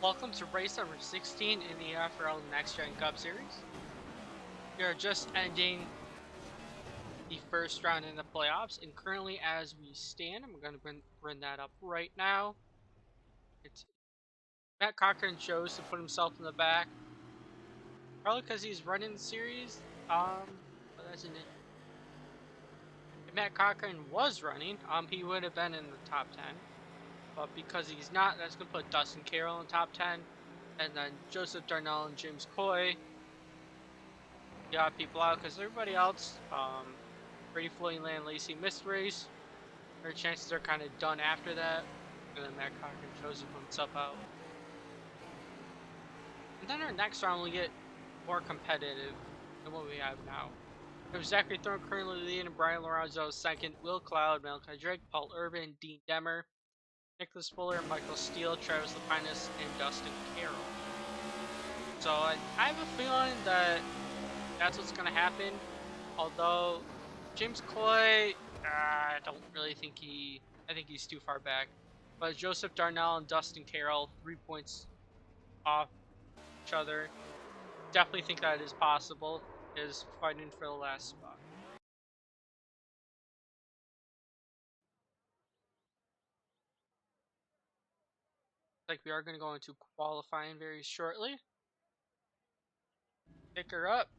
Welcome to race number 16 in the EFRL Next Gen Cup Series. We are just ending the first round in the playoffs, and currently, as we stand, I'm going to bring that up right now. It's Matt Cochran chose to put himself in the back, probably because he's running the series. But that's an if Matt Cochran was running, he would have been in the top 10. But because he's not, that's going to put Dustin Carroll in the top 10, and then Joseph Darnell and James Coy got people out because everybody else, Brady Floyd, Land Lacey missed race. Their chances are kind of done after that. And then Matt Cochran chose to put himself out. And then our next round will get more competitive than what we have now. There's Zachary Thorne currently leading, Brian Lorenzo second, Will Cloud, Malachi Drake, Paul Urban, Dean Demmer, Nicholas Fuller, Michael Steele, Travis Lapinus, and Dustin Carroll. So I have a feeling that that's what's going to happen. Although James Coy, I don't really think I think he's too far back. But Joseph Darnell and Dustin Carroll, 3 points off each other. Definitely think that is possible. Is fighting for the last spot. Like we are going to go into qualifying very shortly. Pick her up.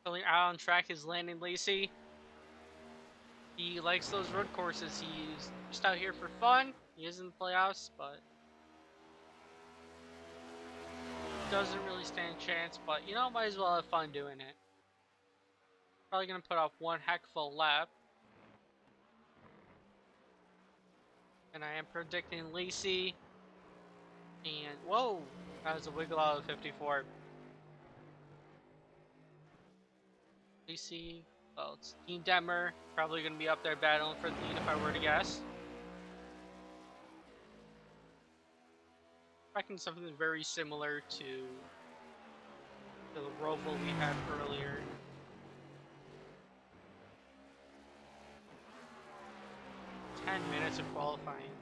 Filling out on track is Landon Lacey. He likes those road courses. He's just out here for fun. He is in the playoffs, but doesn't really stand a chance. But you know, might as well have fun doing it. Probably gonna put off one heck of a lap. And I am predicting Lacey. And whoa, that was a wiggle out of 54. Lacey, well, it's Dean Demmer. Probably gonna be up there battling for the lead if I were to guess. Expecting something very similar to the Roval we had earlier. Minutes of qualifying.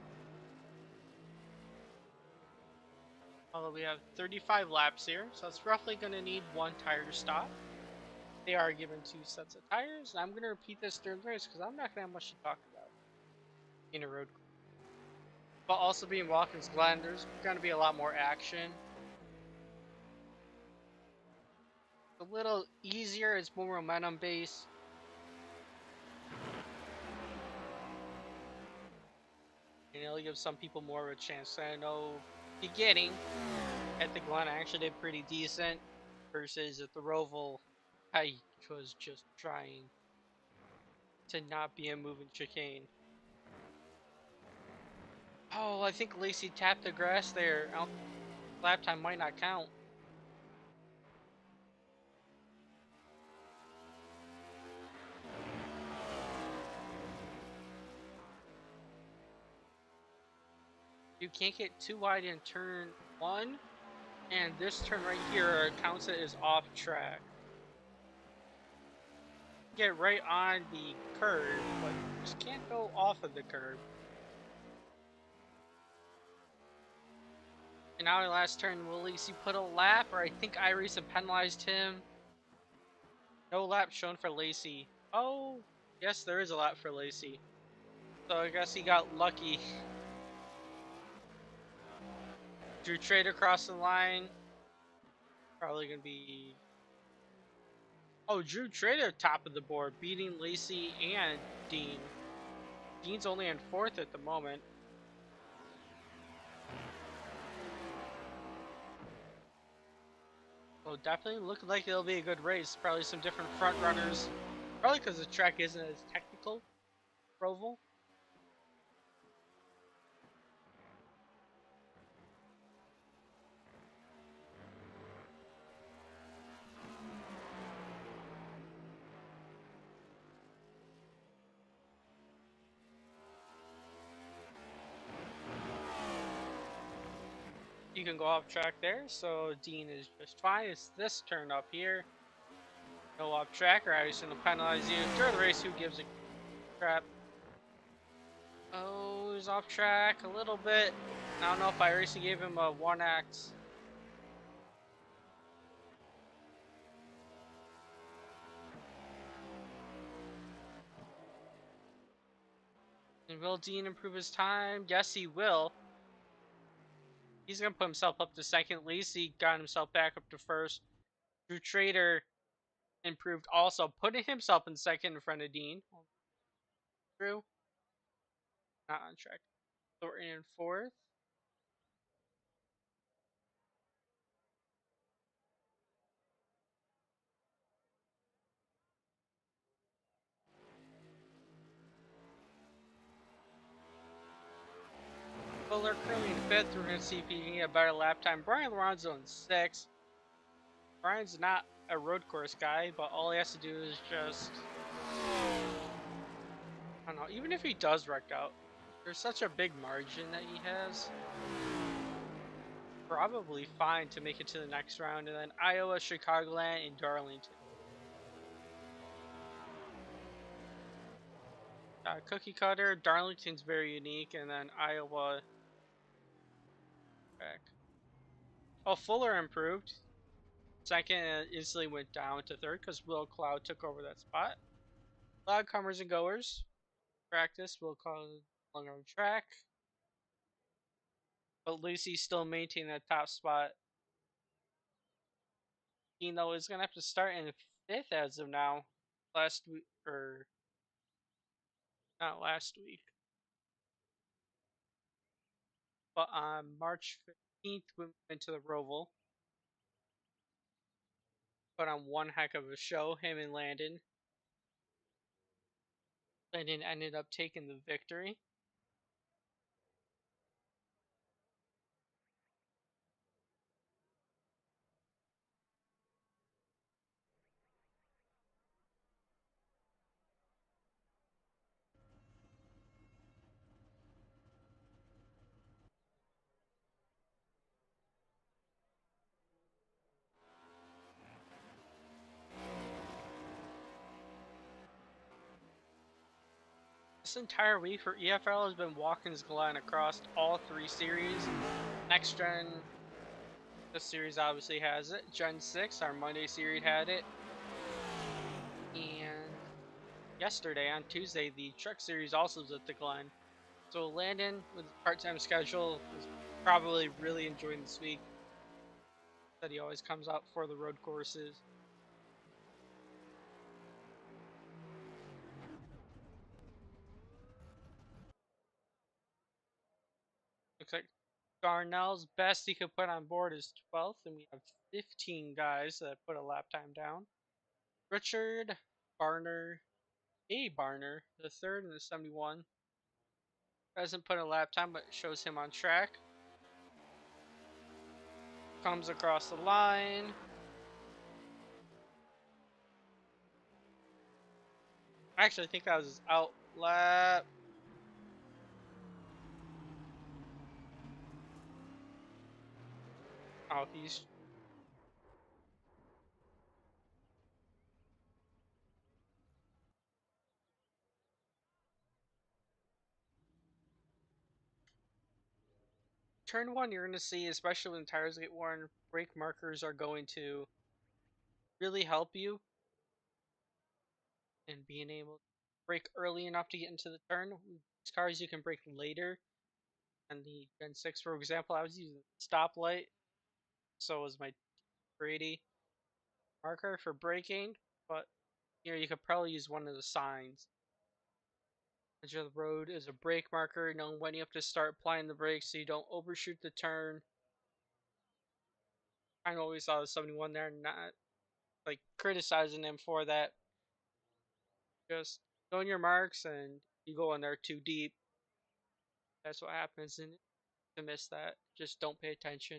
Although we have 35 laps here, so it's roughly going to need one tire to stop. They are given 2 sets of tires, and I'm going to repeat this during the race because I'm not going to have much to talk about in a road course. But also being Watkins Glen, there's going to be a lot more action. It's a little easier, it's more momentum based. And it'll give some people more of a chance. I know beginning at the Glen, I actually did pretty decent versus at the Roval, I was just trying to not be a moving chicane. Oh, I think Lacey tapped the grass there. Lap time might not count. You can't get too wide in turn 1, and this turn right here counts it as off track. Get right on the curb, but just can't go off of the curb. And now in the last turn, will Lacey put a lap, or I think Irisa penalized him. No lap shown for Lacey. Oh, yes, there is a lap for Lacey. So I guess he got lucky. Drew Trade across the line. Probably gonna be. Oh, Drew Trader top of the board, beating Lacey and Dean. Dean's only in 4th at the moment. So definitely looking like it'll be a good race. Probably some different front runners. Probably because the track isn't as technical. Roval. You can go off track there, so Dean is just fine. It's this turn up here. Go off track, or I'm just gonna penalize you. During the race, who gives a crap? Oh, he's off track a little bit. I don't know if I recently gave him a 1x. And will Dean improve his time? Yes, he will. He's going to put himself up to second. At least he got himself back up to first. Drew Trader improved also, putting himself in second in front of Dean. Drew, not on track. Thornton in fourth. Fuller currently in fifth. We're going to see if he can get a better lap time. Brian Lorenzo in sixth. Brian's not a road course guy, but all he has to do is just, I don't know, even if he does wreck out, there's such a big margin that he has. Probably fine to make it to the next round, and then Iowa, Chicagoland, and Darlington. Cookie Cutter, Darlington's very unique, and then Iowa. Back. Oh, Fuller improved. Second, and instantly went down to third because Will Cloud took over that spot. Cloud comers and goers. Practice, Will Cloud along on track. But Lucy still maintaining that top spot. Though is gonna have to start in fifth as of now. Last week, or not last week, but on March 15th we went to the Roval. Put on one heck of a show, him and Landon. Landon ended up taking the victory. This entire week for EFRL has been Watkins Glen across all three series. Next Gen, this series obviously has it. Gen 6, our Monday series had it. And yesterday, on Tuesday, the Truck Series also was at the Glen. So Landon, with his part-time schedule, is probably really enjoying this week. That he always comes out for the road courses. Looks like Darnell's best he could put on board is 12th, and we have 15 guys that put a lap time down. Richard Barner, Barner, the third in the 71, doesn't put a lap time but shows him on track. Comes across the line. Actually, I think that was his out lap. Oh, he's turn one. You're going to see, especially when tires get worn, brake markers are going to really help you in being able to brake early enough to get into the turn. These cars you can brake later. And the Gen 6, for example, I was using stoplight, so was my Brady marker for braking, but you could probably use one of the signs. Edge of the road is a brake marker, knowing when you have to start applying the brakes so you don't overshoot the turn. I always saw the 71 there, not like criticizing them for that. Just knowing your marks, and you go in there too deep. That's what happens, and to miss that, just don't pay attention.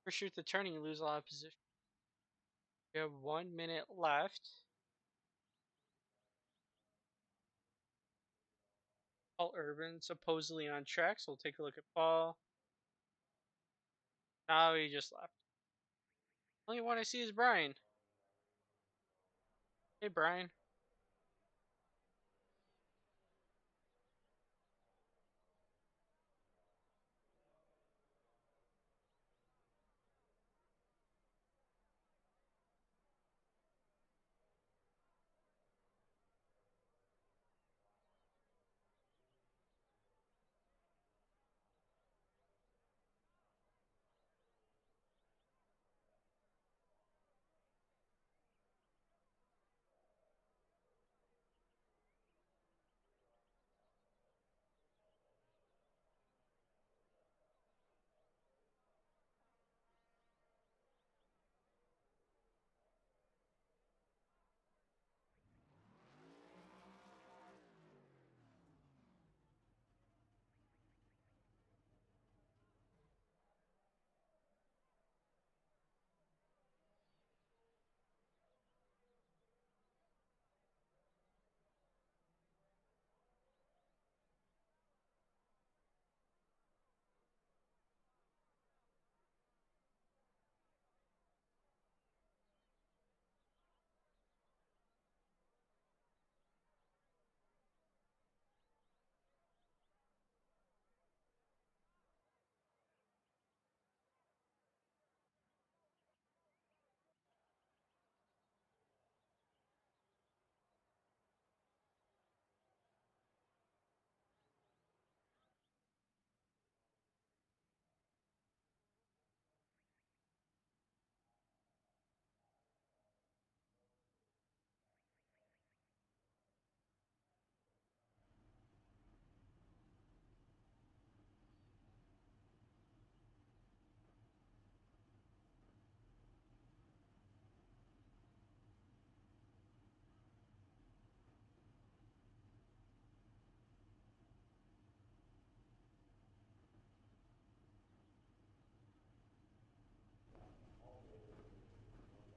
Overshoot the turning, you lose a lot of position. We have 1 minute left. Paul Urban supposedly on track, so we'll take a look at Paul. Now he just left. Only one I see is Brian. Hey, Brian.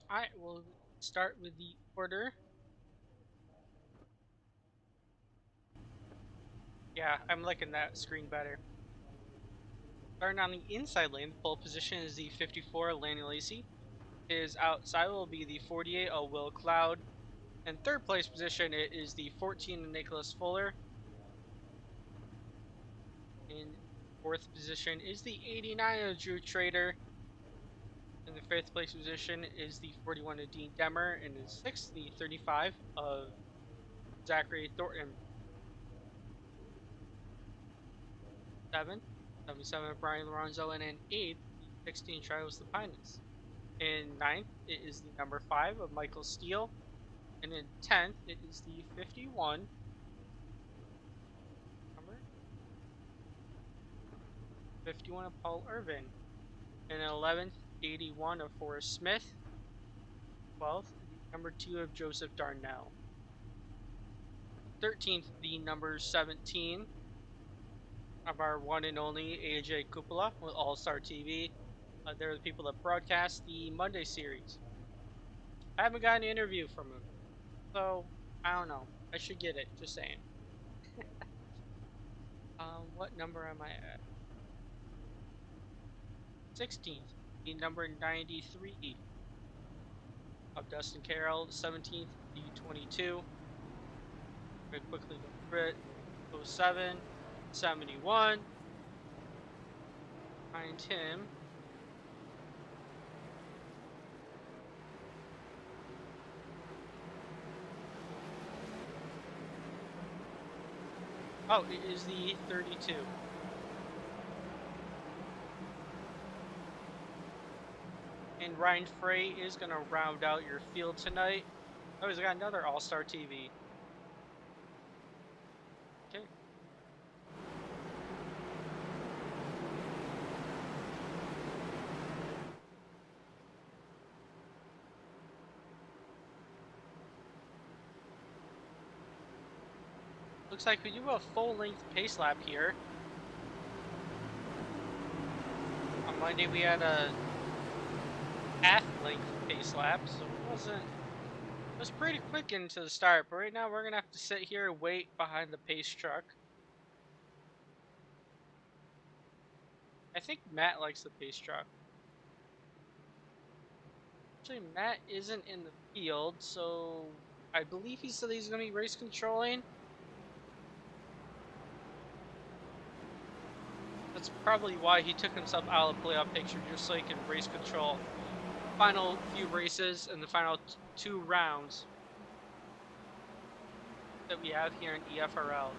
Alright, we'll start with the order. Yeah, I'm liking that screen better. Starting on the inside lane, the pole position is the 54 Lanny Lacey. His outside will be the 48 Will Cloud. In third place position, it is the 14 Nicholas Fuller. In fourth position is the 89 Drew Trader. In the fifth place position is the 41 of Dean Demmer. And in sixth, the 35 of Zachary Thornton. Seventh, 77 of Brian Lorenzo. And in eighth, the 16 Travis Lapinus. In ninth, it is the number 5 of Michael Steele. And in 10th, it is the 51 number 51 of Paul Irvin. And in 11th, 81 of Forrest Smith. 12th, the number 2 of Joseph Darnell. 13th, the number 17 of our one and only AJ Cupola with All Star TV. They're the people that broadcast the Monday series. I haven't got an interview from him, so I don't know. I should get it. Just saying. What number am I at? 16th, the number 93 of Dustin Carroll. 17th, the 22. Very quickly go through it. 07, 71. Behind him. Oh, it is the 32. And Ryan Frey is going to round out your field tonight. Oh, he's got another All-Star TV. Okay. Looks like we do a full-length pace lap here. On Monday we had a half-length pace lap, so it was pretty quick into the start, but right now we're gonna have to sit here and wait behind the pace truck. I think Matt likes the pace truck. Actually, Matt isn't in the field, so I believe he said he's going to be race controlling. That's probably why he took himself out of the playoff picture, just so he can race control final few races and the final two rounds that we have here in EFRL.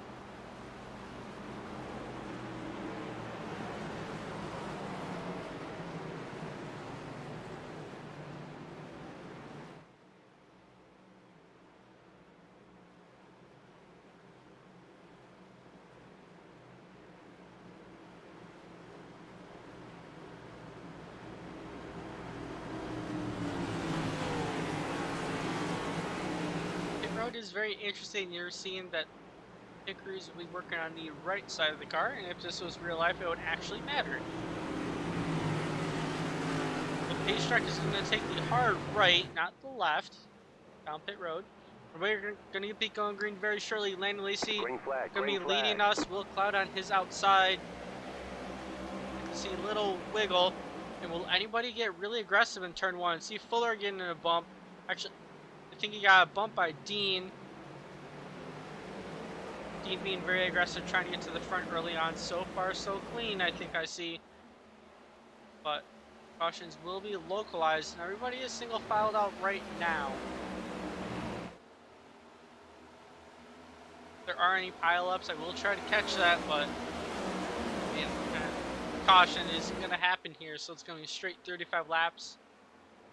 Pit road is very interesting. You're seeing that pit crews will be working on the right side of the car, and if this was real life, it would actually matter. The pace track is going to take the hard right, not the left, down pit road. We're going to be going green very shortly. Landon Lacey going to be leading us. Will Cloud on his outside. You can see a little wiggle. And will anybody get really aggressive in turn one? See Fuller getting in a bump. Actually, I think he got a bump by Dean. Dean being very aggressive, trying to get to the front early on. So far, so clean, I think I see. But cautions will be localized, and everybody is single filed out right now. If there are any pileups, I will try to catch that, but man, caution is going to happen here, so it's going to be straight 35 laps,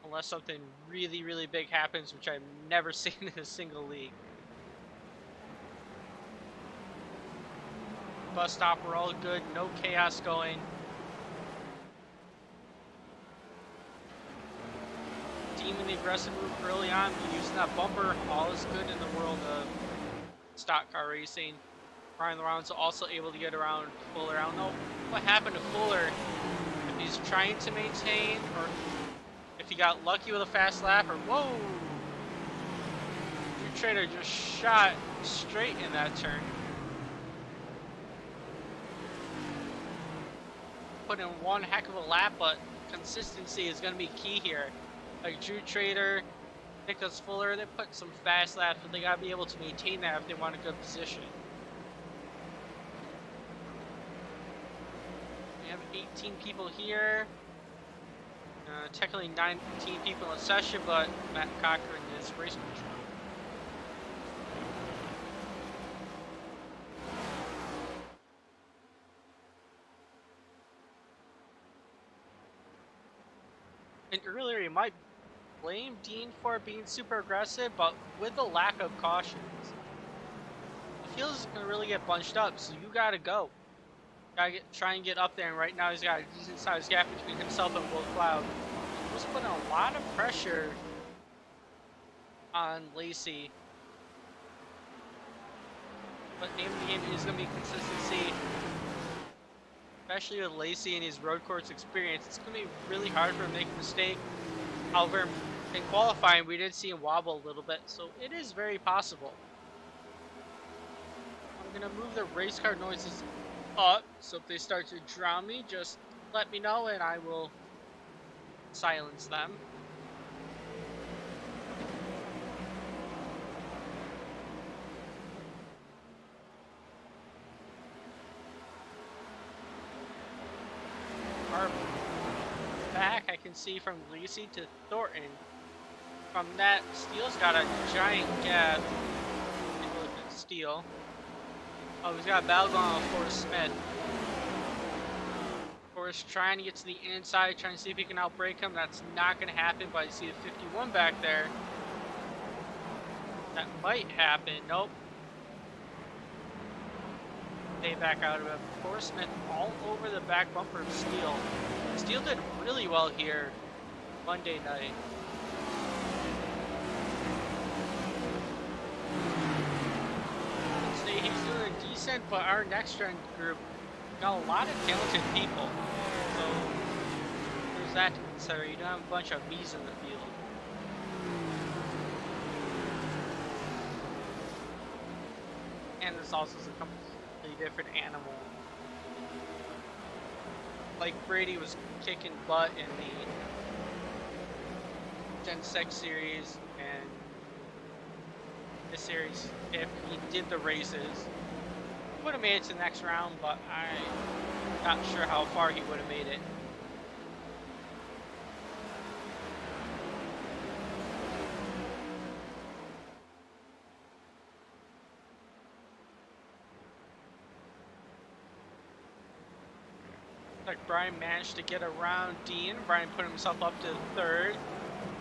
unless something really, really big happens, which I've never seen in a single league. Bus stop, we're all good, no chaos going. Dean in the aggressive move early on, using that bumper, all is good in the world of stock car racing. Ryan Lorenzo also able to get around Fuller. I don't know what happened to Fuller, if he's trying to maintain or if he got lucky with a fast lap, or whoa! Your Trader just shot straight in that turn. Put in one heck of a lap, but consistency is going to be key here. Like Drew Trader, Nicholas Fuller, they put some fast laps, but they got to be able to maintain that if they want a good position. We have 18 people here. Technically 19 people in session, but Matt Cochran is race control. And earlier you might blame Dean for being super aggressive, but with the lack of cautions, the field is going to really get bunched up, so you got to go. Try and get up there, and right now he's got a decent sized gap between himself and Will Cloud. He's putting a lot of pressure on Lacey. But name of the game is going to be consistency. Especially with Lacey and his road course experience, it's going to be really hard for him to make a mistake. However, in qualifying, we did see him wobble a little bit, so it is very possible. I'm going to move the race car noises up, so if they start to drown me, just let me know and I will silence them. Our back, I can see from Lacey to Thornton. From that, Steele's got a giant gap. Take a look at Steele. Oh, he's got a battle going on with Forrest Smith. Forrest trying to get to the inside, trying to see if he can outbrake him. That's not going to happen, but you see the 51 back there. That might happen. Nope. They back out of it. Forrest Smith all over the back bumper of Steele. Steele did really well here Monday night. He's doing decent, but our next gen group got a lot of talented people. So there's that to consider. You don't have a bunch of bees in the field. And this also is a completely different animal. Like Brady was kicking butt in the Gen 6 series and this series, if he did the races, would have made it to the next round, but I'm not sure how far he would have made it. Like Brian managed to get around Dean. Brian put himself up to third.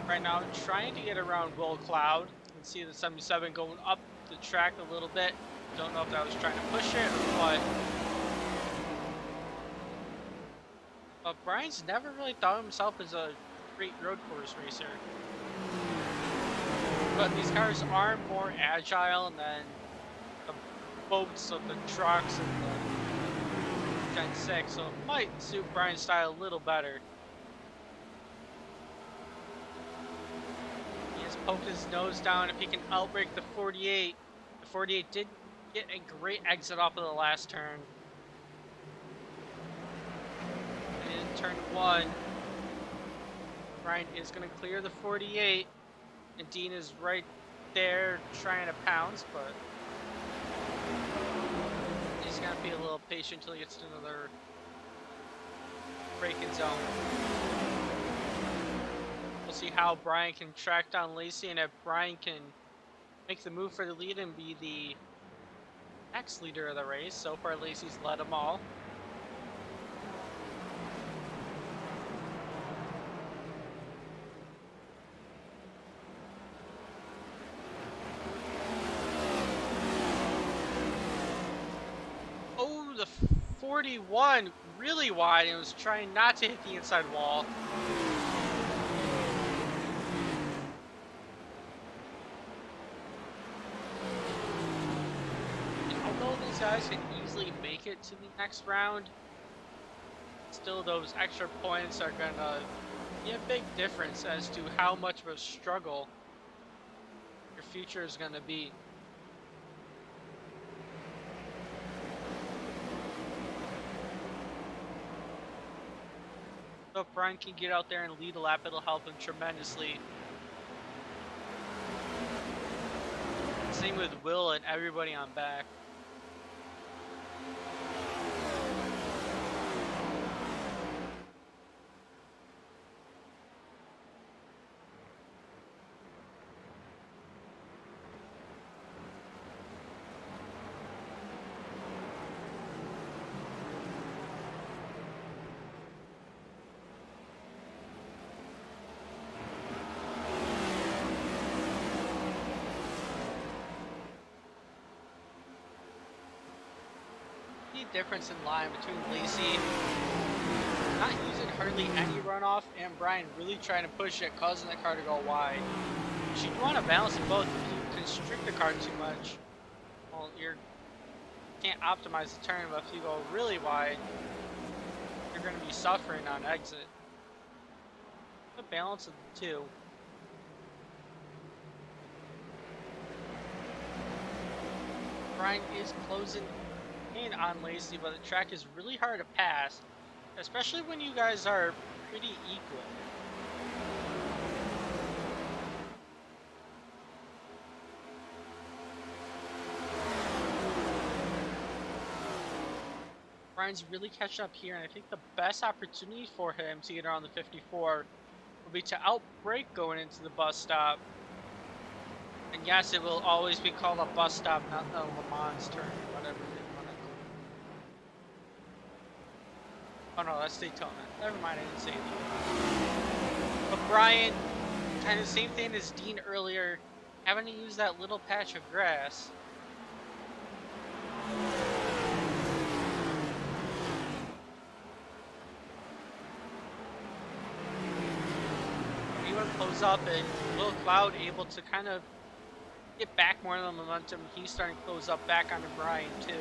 Right now, trying to get around Will Cloud. You can see the 77 going up the track a little bit. Don't know if that was trying to push it or what. But Brian's never really thought of himself as a great road course racer. But these cars are more agile than the boats of the trucks and the Gen 6, so it might suit Brian's style a little better. He has poked his nose down if he can outbrake the 48. The 48 did get a great exit off of the last turn. And in turn 1, Brian is going to clear the 48, and Dean is right there trying to pounce, but he's going to be a little patient until he gets to another braking zone. We'll see how Brian can track down Lacey, and if Brian can make the move for the lead and be the next leader of the race. So far, Lacey's led them all. Oh, the 41 really wide and was trying not to hit the inside wall. Guys can easily make it to the next round, still those extra points are gonna be a big difference as to how much of a struggle your future is gonna be. So if Brian can get out there and lead a lap, it'll help him tremendously. Same with Will and everybody on back. Difference in line between Lacey not using hardly any runoff and Brian really trying to push it, causing the car to go wide. You want to balance them both. If you constrict the car too much, well, you can't optimize the turn, but if you go really wide, you're going to be suffering on exit. The balance of the two. Brian is closing in on Lacey, but the track is really hard to pass, especially when you guys are pretty equal. Brian's really catching up here, and I think the best opportunity for him to get around the 54 will be to outbrake going into the bus stop. And yes, it will always be called a bus stop, not the Le Mans turn, whatever. Oh no, that's Daytona. Never mind, I didn't say anything. But Brian, kind of the same thing as Dean earlier, having to use that little patch of grass. He went close up and Will Cloud able to kind of get back more of the momentum. He's starting to close up back onto Brian too.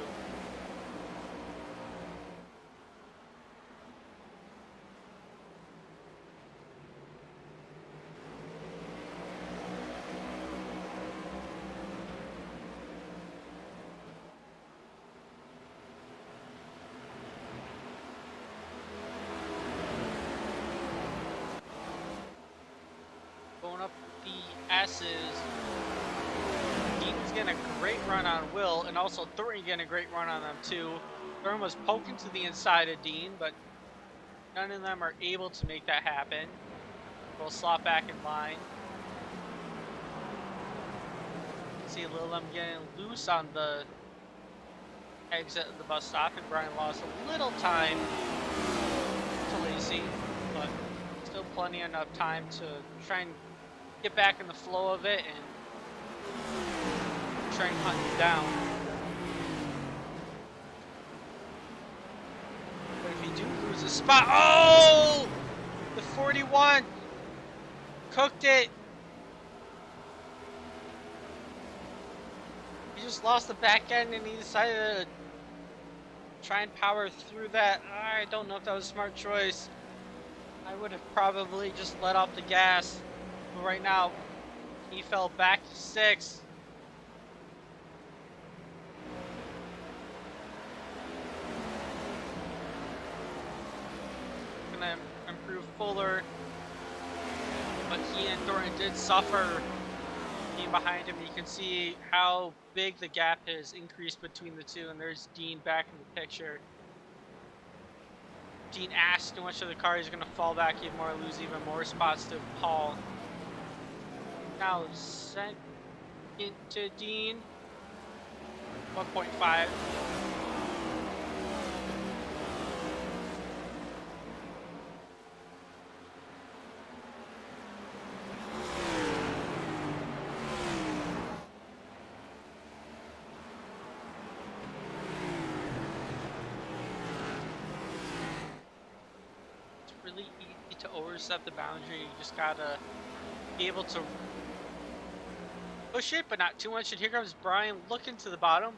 passes. Dean's getting a great run on Will, and also Thornton getting a great run on them too. Thornton was poking to the inside of Dean, but none of them are able to make that happen. We'll slot back in line. See a little of them getting loose on the exit of the bus stop, and Brian lost a little time to Lacey, but still plenty enough time to try and get back in the flow of it and try and hunt him down. But if you do lose a spot, oh! The 41 cooked it. He just lost the back end and he decided to try and power through that. I don't know if that was a smart choice. I would have probably just let off the gas. But right now, he fell back to 6. Gonna improve Fuller, but he and Thornton did suffer being behind him. You can see how big the gap has increased between the two, and there's Dean back in the picture. Dean asked too much of the car, he's going to fall back even more, lose even more spots to Paul. Now second to Dean, 1.5. Really easy to overstep the boundary. You just gotta be able to push it, but not too much. And here comes Brian looking to the bottom,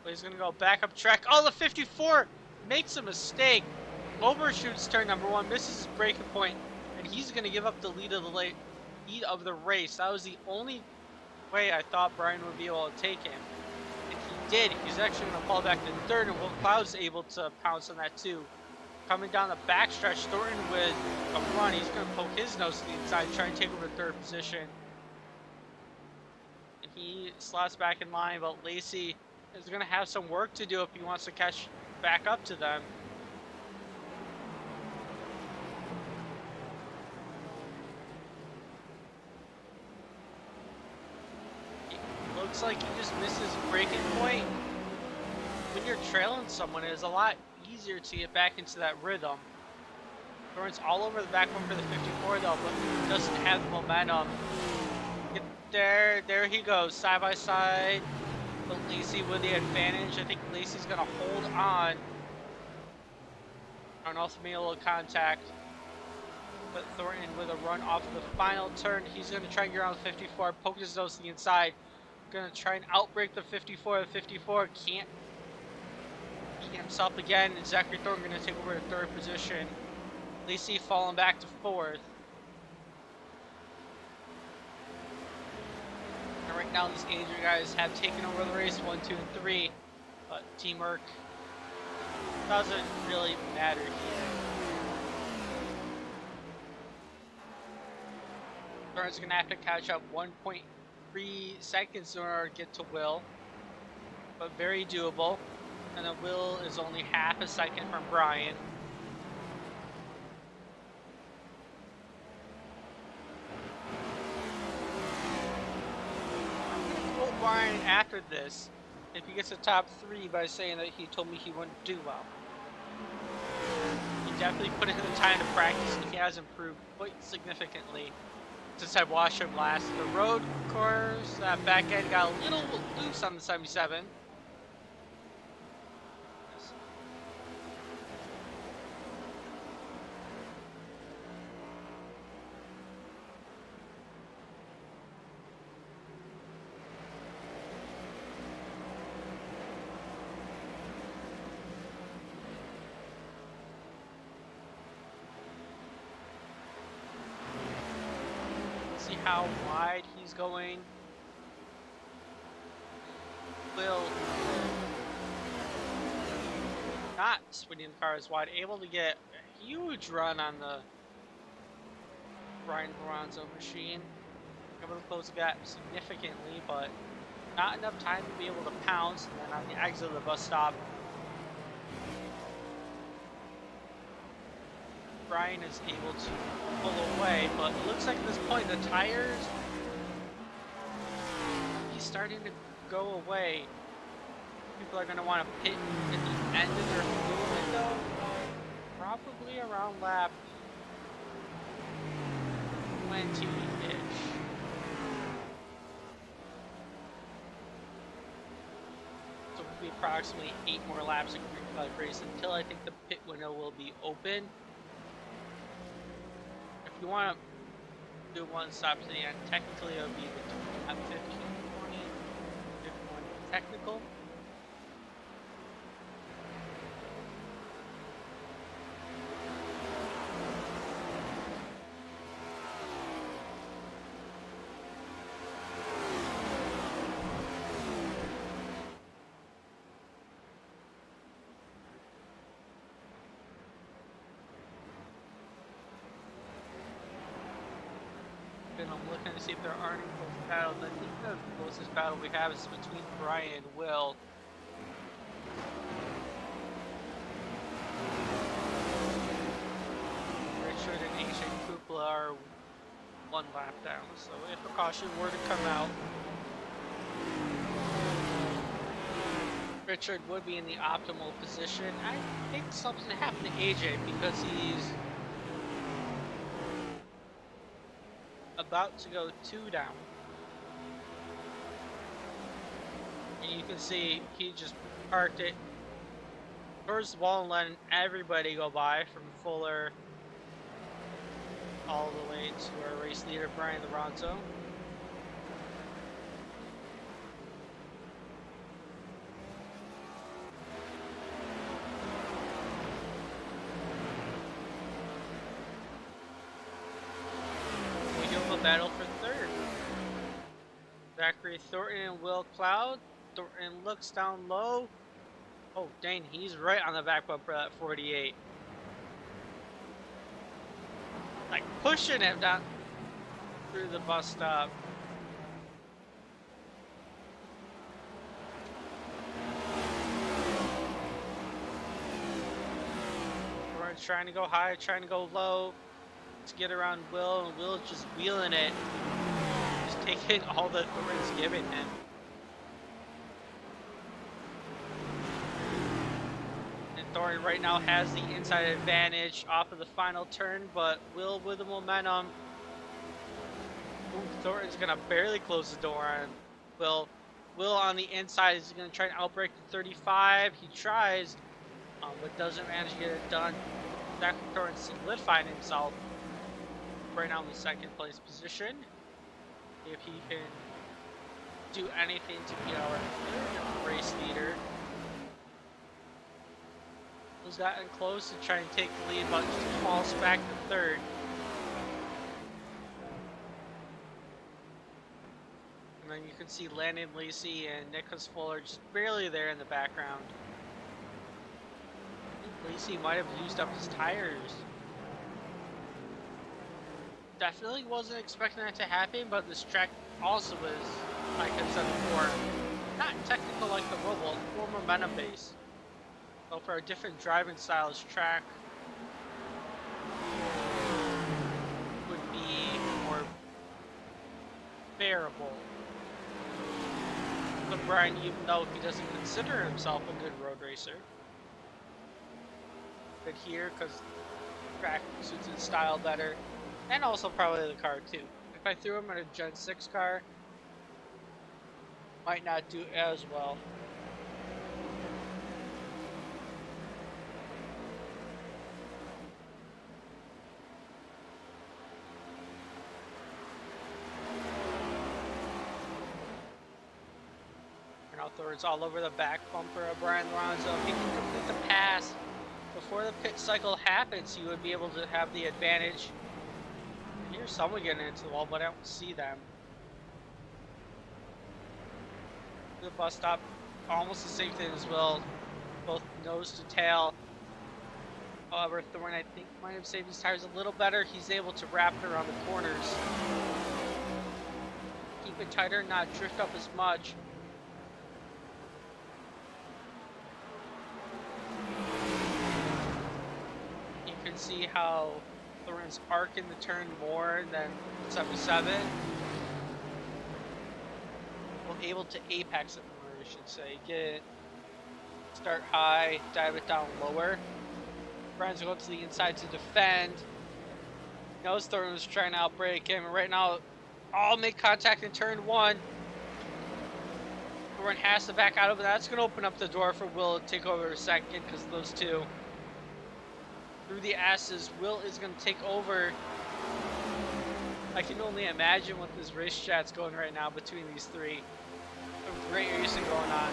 but he's gonna go back up track. Oh, the 54 makes a mistake. Overshoots turn number 1, misses his braking point, and he's gonna give up the lead of the race. That was the only way I thought Brian would be able to take him, and he did. He's actually gonna fall back to 3rd, and Will Cloud's able to pounce on that too. Coming down the backstretch, Thornton with a run. He's going to poke his nose to the inside, try and take over 3rd position. And he slots back in line, but Lacey is going to have some work to do if he wants to catch back up to them. It looks like he just misses a braking point. When you're trailing someone, it is a lot easier to get back into that rhythm. Thornton's all over the back one for the 54 though, but doesn't have the momentum. Get there he goes, side by side. But Lacey with the advantage. I think Lacey's gonna hold on. And also make a little contact. But Thornton with a run off of the final turn. He's gonna try and get around the 54, poke his nose to the inside. Gonna try and outbrake the 54. The 54 can't himself again, and Zachary Thornton going to take over to 3rd position. Lacey falling back to 4th. And right now these Asian guys have taken over the race 1, 2, and 3, but teamwork doesn't really matter here. Thornton's going to have to catch up 1.3 seconds in order to get to Will, but very doable. And then Will is only half a second from Brian. I'm going to quote Brian after this if he gets a top 3 by saying that he told me he wouldn't do well. He definitely put in the time to practice, and he has improved quite significantly since I watched him last. The road course, that back end got a little loose on the 77. See how wide he's going. Will not spinning the car as wide, able to get a huge run on the Brian Lorenzo machine. able to close the gap significantly, but not enough time to be able to pounce. And then on the exit of the bus stop, Brian is able to pull away, but it looks like at this point the tires, he's starting to go away. People are going to want to pit at the end of their fuel window, probably around lap 20-ish. So it'll be approximately 8 more laps of Green Flag race until I think the pit window will be open. If you want to do one stop to the end, technically it would be between lap 15 and 20, if you want to be technical. And I'm looking to see if there are any close battles. I think the closest battle we have is between Brian and Will. Richard and AJ Kupla are 1 lap down, so if a caution were to come out, Richard would be in the optimal position. I think something happened to AJ because he's about to go 2 down. And you can see he just parked it towards the wall and letting everybody go by, from Fuller all the way to our race leader Brian Lorenzo. Battle for third. Zachary Thornton and Will Cloud. Thornton looks down low. Oh dang, he's right on the back bumper at 48. Like pushing him down through the bus stop. We're trying to go high, trying to go low to get around Will, and Will's just wheeling it, just taking all that Thornton's giving him. And Thornton right now has the inside advantage off of the final turn, but Will with the momentum. Ooh, Thornton's gonna barely close the door on Will. Will on the inside is gonna try and outbreak the 35. He tries, but doesn't manage to get it done. Zachary Thornton solidifying himself right now in the 2nd place position. If he can do anything to be our 3rd race leader. He's gotten close to try and take the lead, but just falls back to 3rd. And then you can see Landon Lacey and Nicholas Fuller just barely there in the background. I think Lacey might have used up his tires. Definitely wasn't expecting that to happen, but this track also is, like I said before, not technical like the Roval, more momentum based. So for a different driving style, this track would be more bearable. But Brian, even though he doesn't consider himself a good road racer, but here, because the track suits his style better. And also probably the car too. If I threw him in a Gen 6 car, might not do as well. And now Thornton's all over the back bumper of Brian Lorenzo. If he can complete the pass before the pit cycle happens, he would be able to have the advantage. Here's someone getting into the wall, but I don't see them. The bus stop, almost the same thing as well. Both nose to tail. However, Thornton, I think, might have saved his tires a little better. He's able to wrap it around the corners. bit tighter, not drift up as much. You can see how Thorin's arcing the turn more than 77. Well, able to apex it more, I should say. Get it, start high, dive it down lower. Brian's going to the inside to defend. Knows Thorin was trying to outbrake him, and right now, all make contact in turn 1. Thorin has to back out of it. That's going to open up the door for Will to take over a second, because those two. Through the asses, Will is going to take over. I can only imagine what this race chat's going right now between these three. A great racing going on.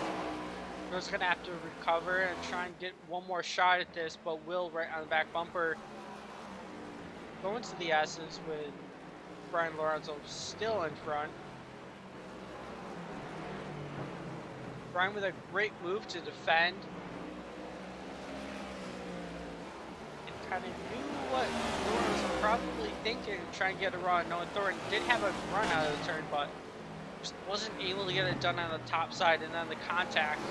Will's going to have to recover and try and get one more shot at this, but Will right on the back bumper. Going to the asses with Brian Lorenzo still in front. Brian with a great move to defend. And kind of knew what Thorin was probably thinking, trying to get a run. Knowing Thorin did have a run out of the turn, but just wasn't able to get it done on the top side, and then the contact.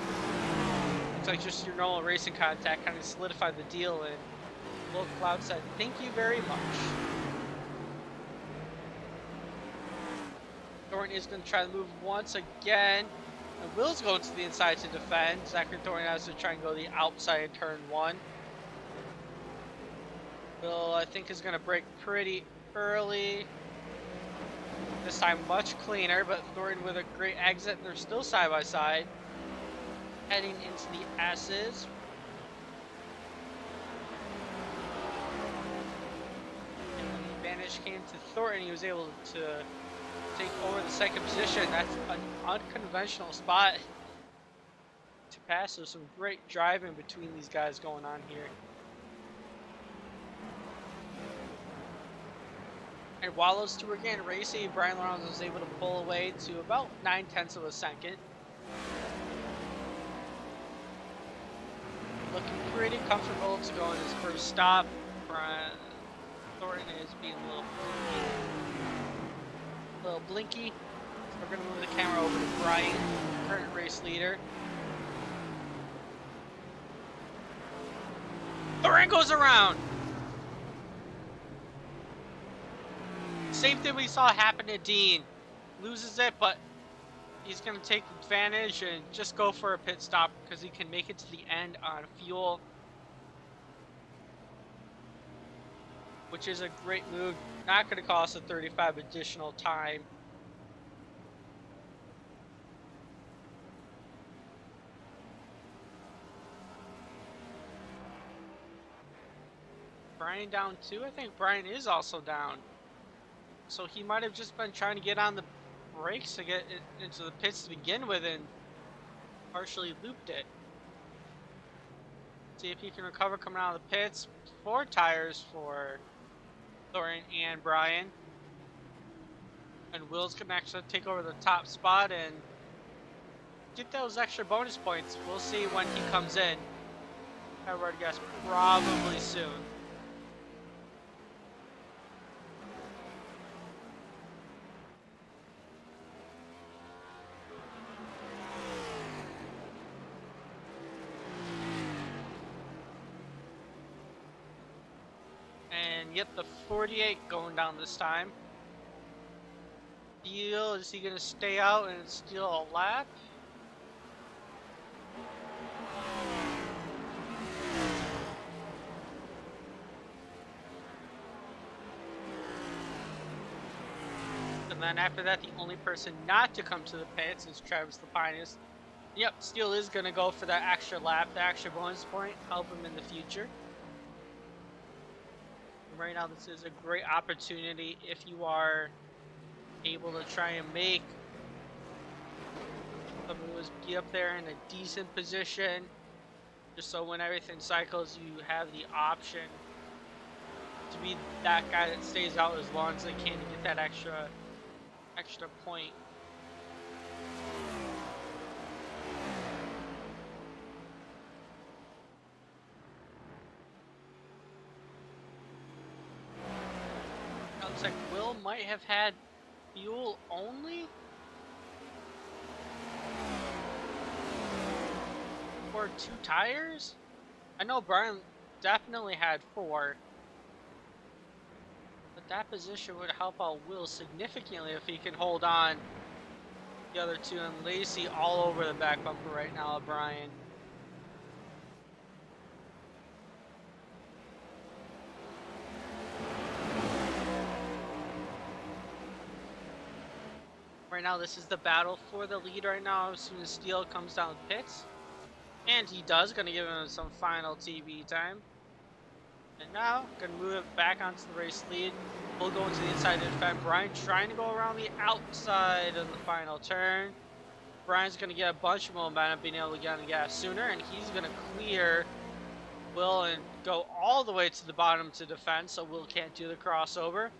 It's like just your normal racing contact kind of solidified the deal, and Will Cloud said, "Thank you very much." Thorin is going to try to move once again. And Will's going to the inside to defend. Zachary Thorin has to try and go the outside in turn 1. Will, I think, is going to brake pretty early. This time much cleaner, but Thorin with a great exit. They're still side by side. Heading into the S's. And when the advantage came to Thorin, he was able to take over the second position. That's an unconventional spot to pass. There's some great driving between these guys going on here. And while those two were getting racy, Brian Lorenzo was able to pull away to about 9/10 of a second. Looking pretty comfortable to go in his first stop. Brian Thorin is being a little blinky. So we're going to move the camera over to Brian, current race leader. Thorin goes around. Same thing we saw happen to Dean. Loses it, but he's going to take advantage and just go for a pit stop because he can make it to the end on fuel, which is a great move. Not going to cost a 35 additional time. Brian down 2? I think Brian is also down. So he might have just been trying to get on the brakes to get it into the pits to begin with and partially looped it. See if he can recover coming out of the pits. 4 tires for Thorin and Brian. And Will's gonna actually take over the top spot and get those extra bonus points. We'll see when he comes in. I would guess probably soon. Yep, the 48 going down this time. Steele, is he going to stay out and steal a lap? And then after that, the only person not to come to the pits is Travis Lapinus. Yep, Steele is going to go for that extra lap, the extra bonus point, help him in the future. Right now, this is a great opportunity if you are able to try and make some moves, get up there in a decent position, just so when everything cycles, you have the option to be that guy that stays out as long as they can to get that extra point. Looks like Will might have had fuel only. for 2 tires? I know Brian definitely had 4. But that position would help out Will significantly if he can hold on. The other 2 and Lacey all over the back bumper right now of Brian. Right now, this is the battle for the lead right now as soon as Steele comes down the pits. And he does, gonna give him some final TV time. And now, gonna move it back onto the race lead. We'll go into the inside to defend. Brian trying to go around the outside of the final turn. Brian's gonna get a bunch of momentum, being able to get on the gas sooner, and he's gonna clear Will and go all the way to the bottom to defend, so Will can't do the crossover.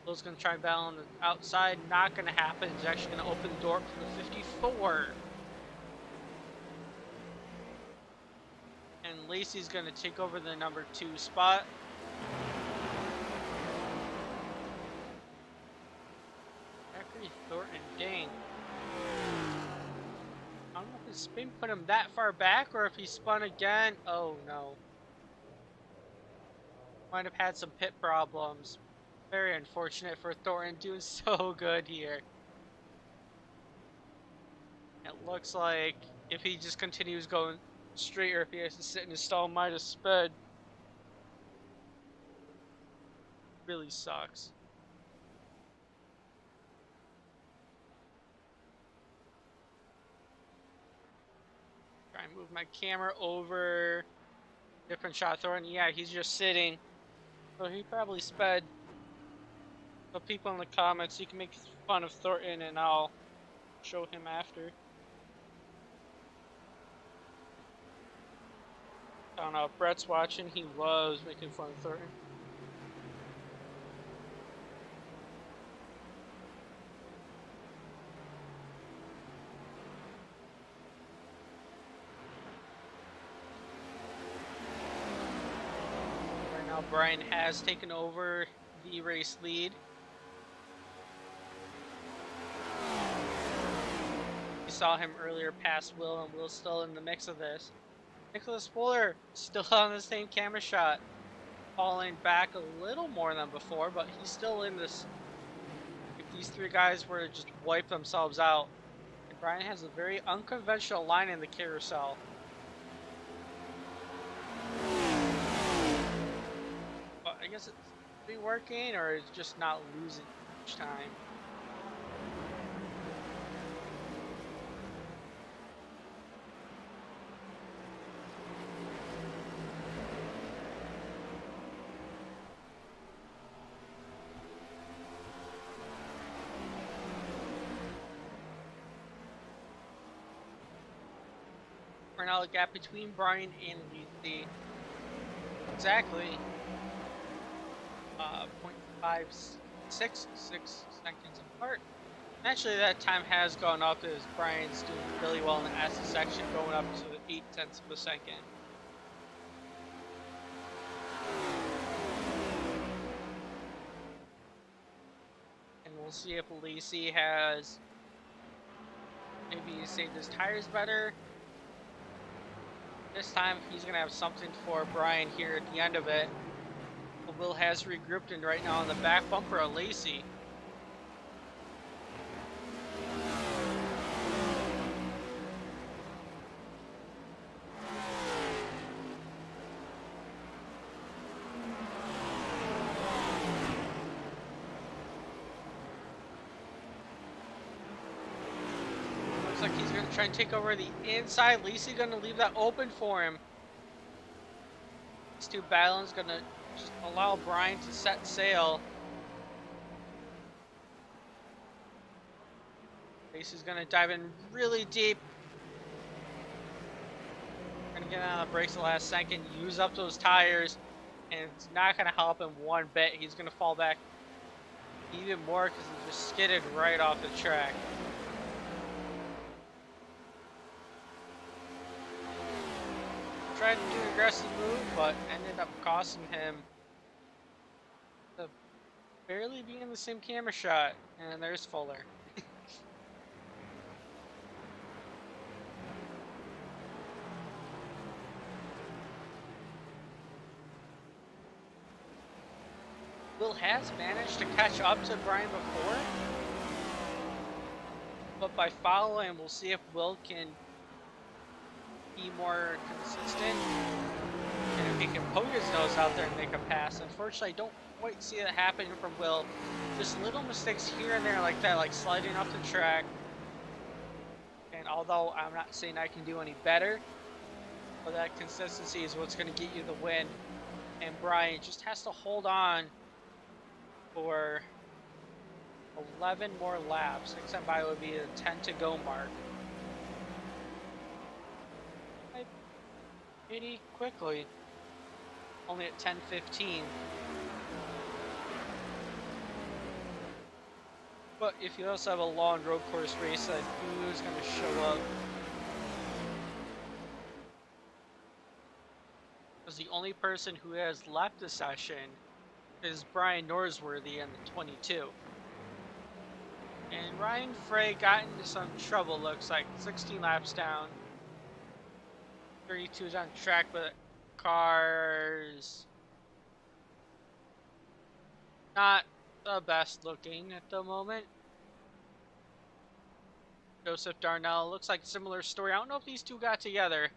Will's going to try and battle on the outside. Not going to happen. He's actually going to open the door for the 54. And Lacey's going to take over the number 2 spot. Zachary Thornton, dang. I don't know if his spin put him that far back or if he spun again. Oh no. Might have had some pit problems. Very unfortunate for Thornton, doing so good here. It looks like if he just continues going straight or if he has to sit in his stall, might have sped. Really sucks. Try and move my camera over. Different shot Thornton. Yeah, he's just sitting. So he probably sped. So people in the comments, you can make fun of Thornton and I'll show him after. I don't know if Brett's watching, he loves making fun of Thornton. Right now Brian has taken over the race lead. We saw him earlier pass Will, and Will's still in the mix of this. Nicholas Fuller still on the same camera shot, falling back a little more than before, but he's still in this. If these 3 guys were to just wipe themselves out, and Brian has a very unconventional line in the carousel. But I guess it's be working, or it's just not losing much time. Right now, the gap between Brian and Lacey exactly 0.566 seconds apart. Actually, that time has gone up as Brian's doing really well in the S section, going up to 0.8 of a second. And we'll see if Lacey has maybe saved his tires better. This time he's going to have something for Brian here at the end of it. Will has regrouped and right now on the back bumper of Lacey. Looks like he's going to try and take over the inside. Lacey going to leave that open for him. These 2 battling going to just allow Brian to set sail. Lacey's going to dive in really deep. Going to get on the brakes the last second, use up those tires, and it's not going to help him one bit. He's going to fall back even more because he just skidded right off the track. Tried to do an aggressive move, but ended up costing him to barely be in the same camera shot. And there's Fuller. Will has managed to catch up to Brian before, but by following, we'll see if Will can be more consistent and if he can poke his nose out there and make a pass. Unfortunately, I don't quite see that happening from Will. Just little mistakes here and there like that, like sliding off the track. And although I'm not saying I can do any better, but that consistency is what's going to get you the win. And Brian just has to hold on for 11 more laps. Next time by would be a 10 to go mark. Pretty quickly. Only at 10:15. But if you also have a long road course race, then who's going to show up? Because the only person who has left the session is Brian Norsworthy in the 22. And Ryan Frey got into some trouble, looks like. 16 laps down. 32 is on track, but cars not the best looking at the moment. Joseph Darnell, looks like a similar story. I don't know if these two got together.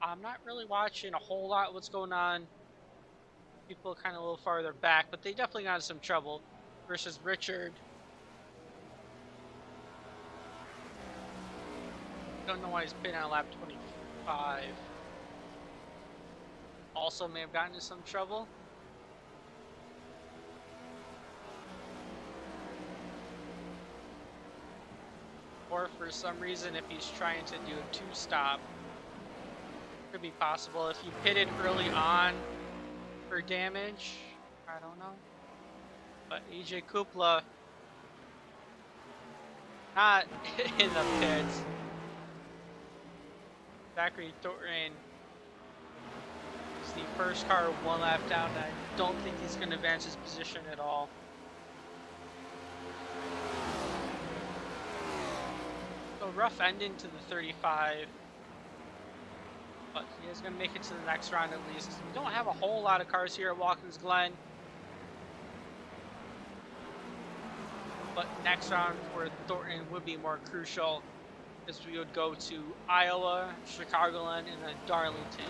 I'm not really watching a whole lot what's going on. People kind of a little farther back, but they definitely got in some trouble versus Richard. Don't know why he's been on lap 25. Also may have gotten into some trouble. Or for some reason, if he's trying to do a two-stop, could be possible. If you pitted early on for damage, I don't know. But EJ Kupla, not in the pits. Zachary Thornton is the first car one lap down. I don't think he's going to advance his position at all. So rough ending to the 35. But he is going to make it to the next round at least. We don't have a whole lot of cars here at Watkins Glen. But next round for Thornton would be more crucial, as we would go to Iowa, Chicagoland, and then Darlington.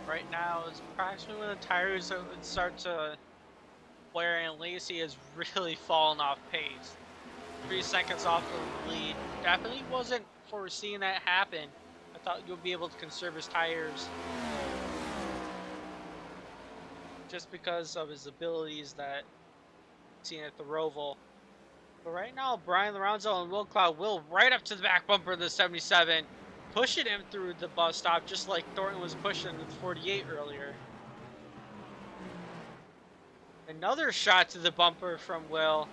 Right now is approximately when the tires would start to wear, and Lacey has really fallen off pace. 3 seconds off the lead. Definitely wasn't foreseeing that happen. I thought you'll be able to conserve his tires just because of his abilities that seen at the Roval. But right now, Brian Lorenzo and Will Cloud will right up to the back bumper of the 77, pushing him through the bus stop just like Thornton was pushing the 48 earlier. Another shot to the bumper from Will.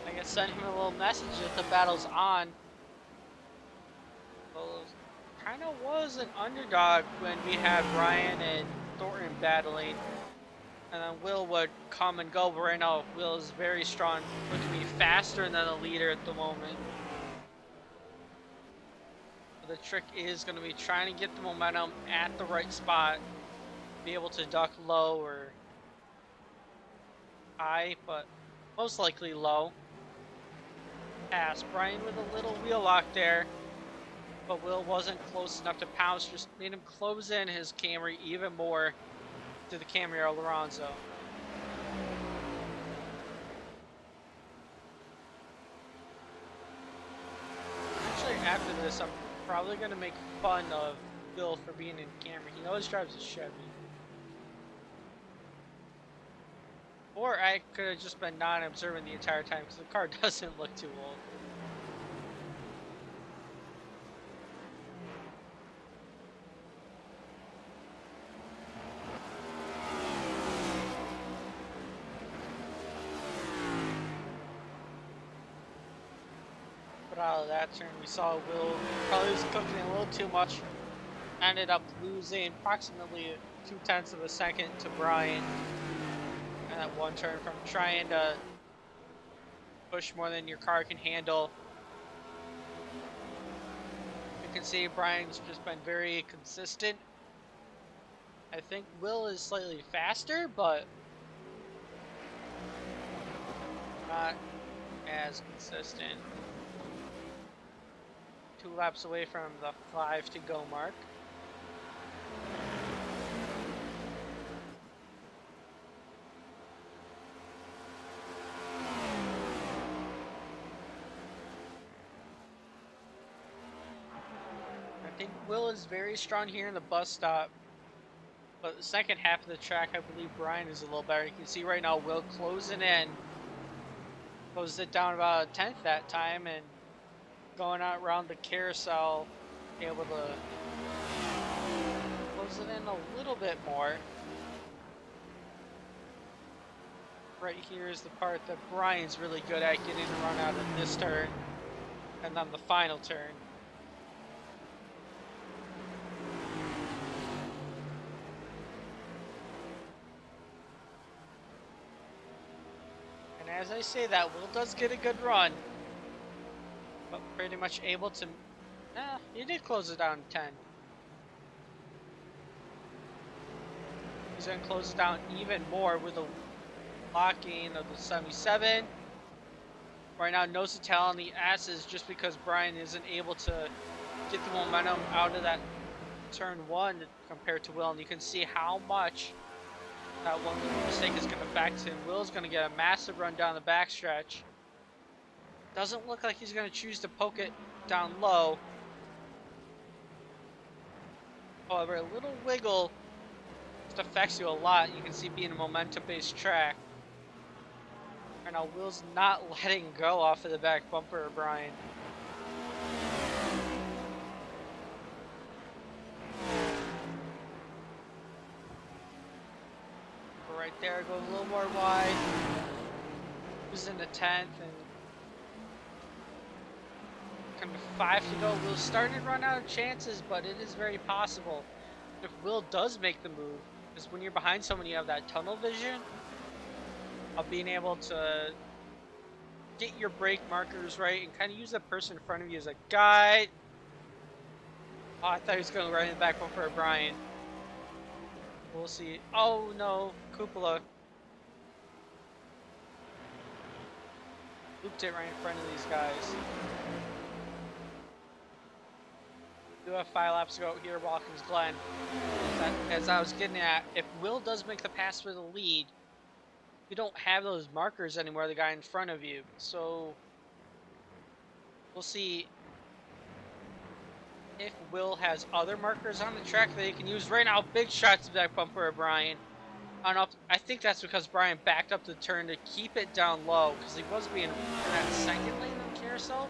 I guess send him a little message that the battle's on. Well, kind of was an underdog when we had Brian and Thornton battling. And then Will would come and go, but right now Will is very strong, looking to be faster than the leader at the moment. The trick is going to be trying to get the momentum at the right spot, be able to duck low or high, but most likely low. Pass Brian with a little wheel lock there, but Will wasn't close enough to pounce, just made him close in his Camry even more to the Camry Lorenzo. Actually, after this, I'm probably going to make fun of Bill for being in Camry. He always drives a Chevy. Or I could have just been non-observant the entire time because the car doesn't look too old. But out of that turn, we saw Will probably was cooking a little too much. ended up losing approximately 0.2 of a second to Brian. And that one turn from trying to push more than your car can handle. You can see Brian's just been very consistent. I think Will is slightly faster, but not as consistent. 2 laps away from the 5 to go mark. I think Will is very strong here in the bus stop. But the second half of the track, I believe Brian is a little better. You can see right now Will closing in. Closed it down about a 1/10 that time and going out around the carousel, able to close it in a little bit more. Right here is the part that Brian's really good at, getting a run out of this turn and then the final turn. And as I say that, Will does get a good run, but pretty much able to, he did close it down to 10. He's going to close it down even more with a locking of the 77. Right now, nose to tail on the S's just because Brian isn't able to get the momentum out of that turn 1 compared to Will. And you can see how much that one little mistake is going to affect him. Will's going to get a massive run down the backstretch. Doesn't look like he's going to choose to poke it down low. However, a little wiggle just affects you a lot. You can see being a momentum-based track. Right now, Will's not letting go off of the back bumper of Brian. But right there, goes a little more wide. Who's in the 10th and kind of 5 to go. Will's starting to run out of chances, but it is very possible if Will does make the move, because when you're behind someone, you have that tunnel vision of being able to get your brake markers right and kind of use the person in front of you as a guide. Oh, I thought he was going right in the back bumper of Brian. We'll see. Oh no, Cupola looped it right in front of these guys. We do have 5 laps to go here, Watkins, Glen. As I was getting at, if Will does make the pass for the lead, you don't have those markers anymore, the guy in front of you. So we'll see if Will has other markers on the track that he can use. Right now, big shots to back bumper of Brian. I think that's because Brian backed up the turn to keep it down low, because he was being in that second lane on carousel,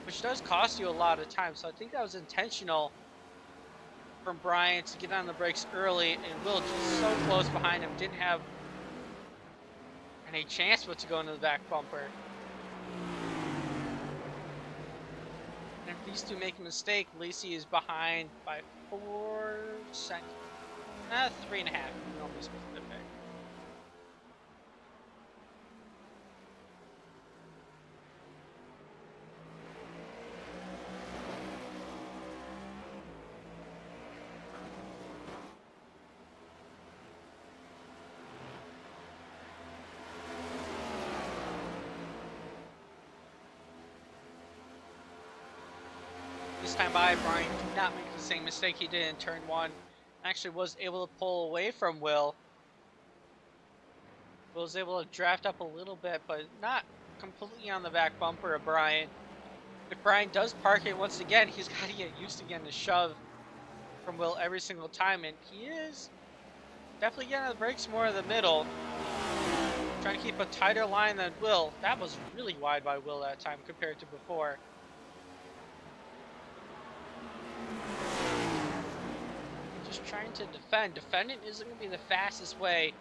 which does cost you a lot of time. So I think that was intentional from Brian to get on the brakes early, and Will just so close behind him, didn't have any chance but to go into the back bumper. And if these two make a mistake, Lacey is behind by 4 seconds. 3.5. Normally specific. This time by, Brian did not make the same mistake he did in turn 1. Actually was able to pull away from Will. Will was able to draft up a little bit, but not completely on the back bumper of Brian. If Brian does park it once again, he's got to get used again to shove from Will every single time, and he is definitely getting the brakes more in the middle. Trying to keep a tighter line than Will. That was really wide by Will that time compared to before. Just trying to defend. Defending isn't going to be the fastest way,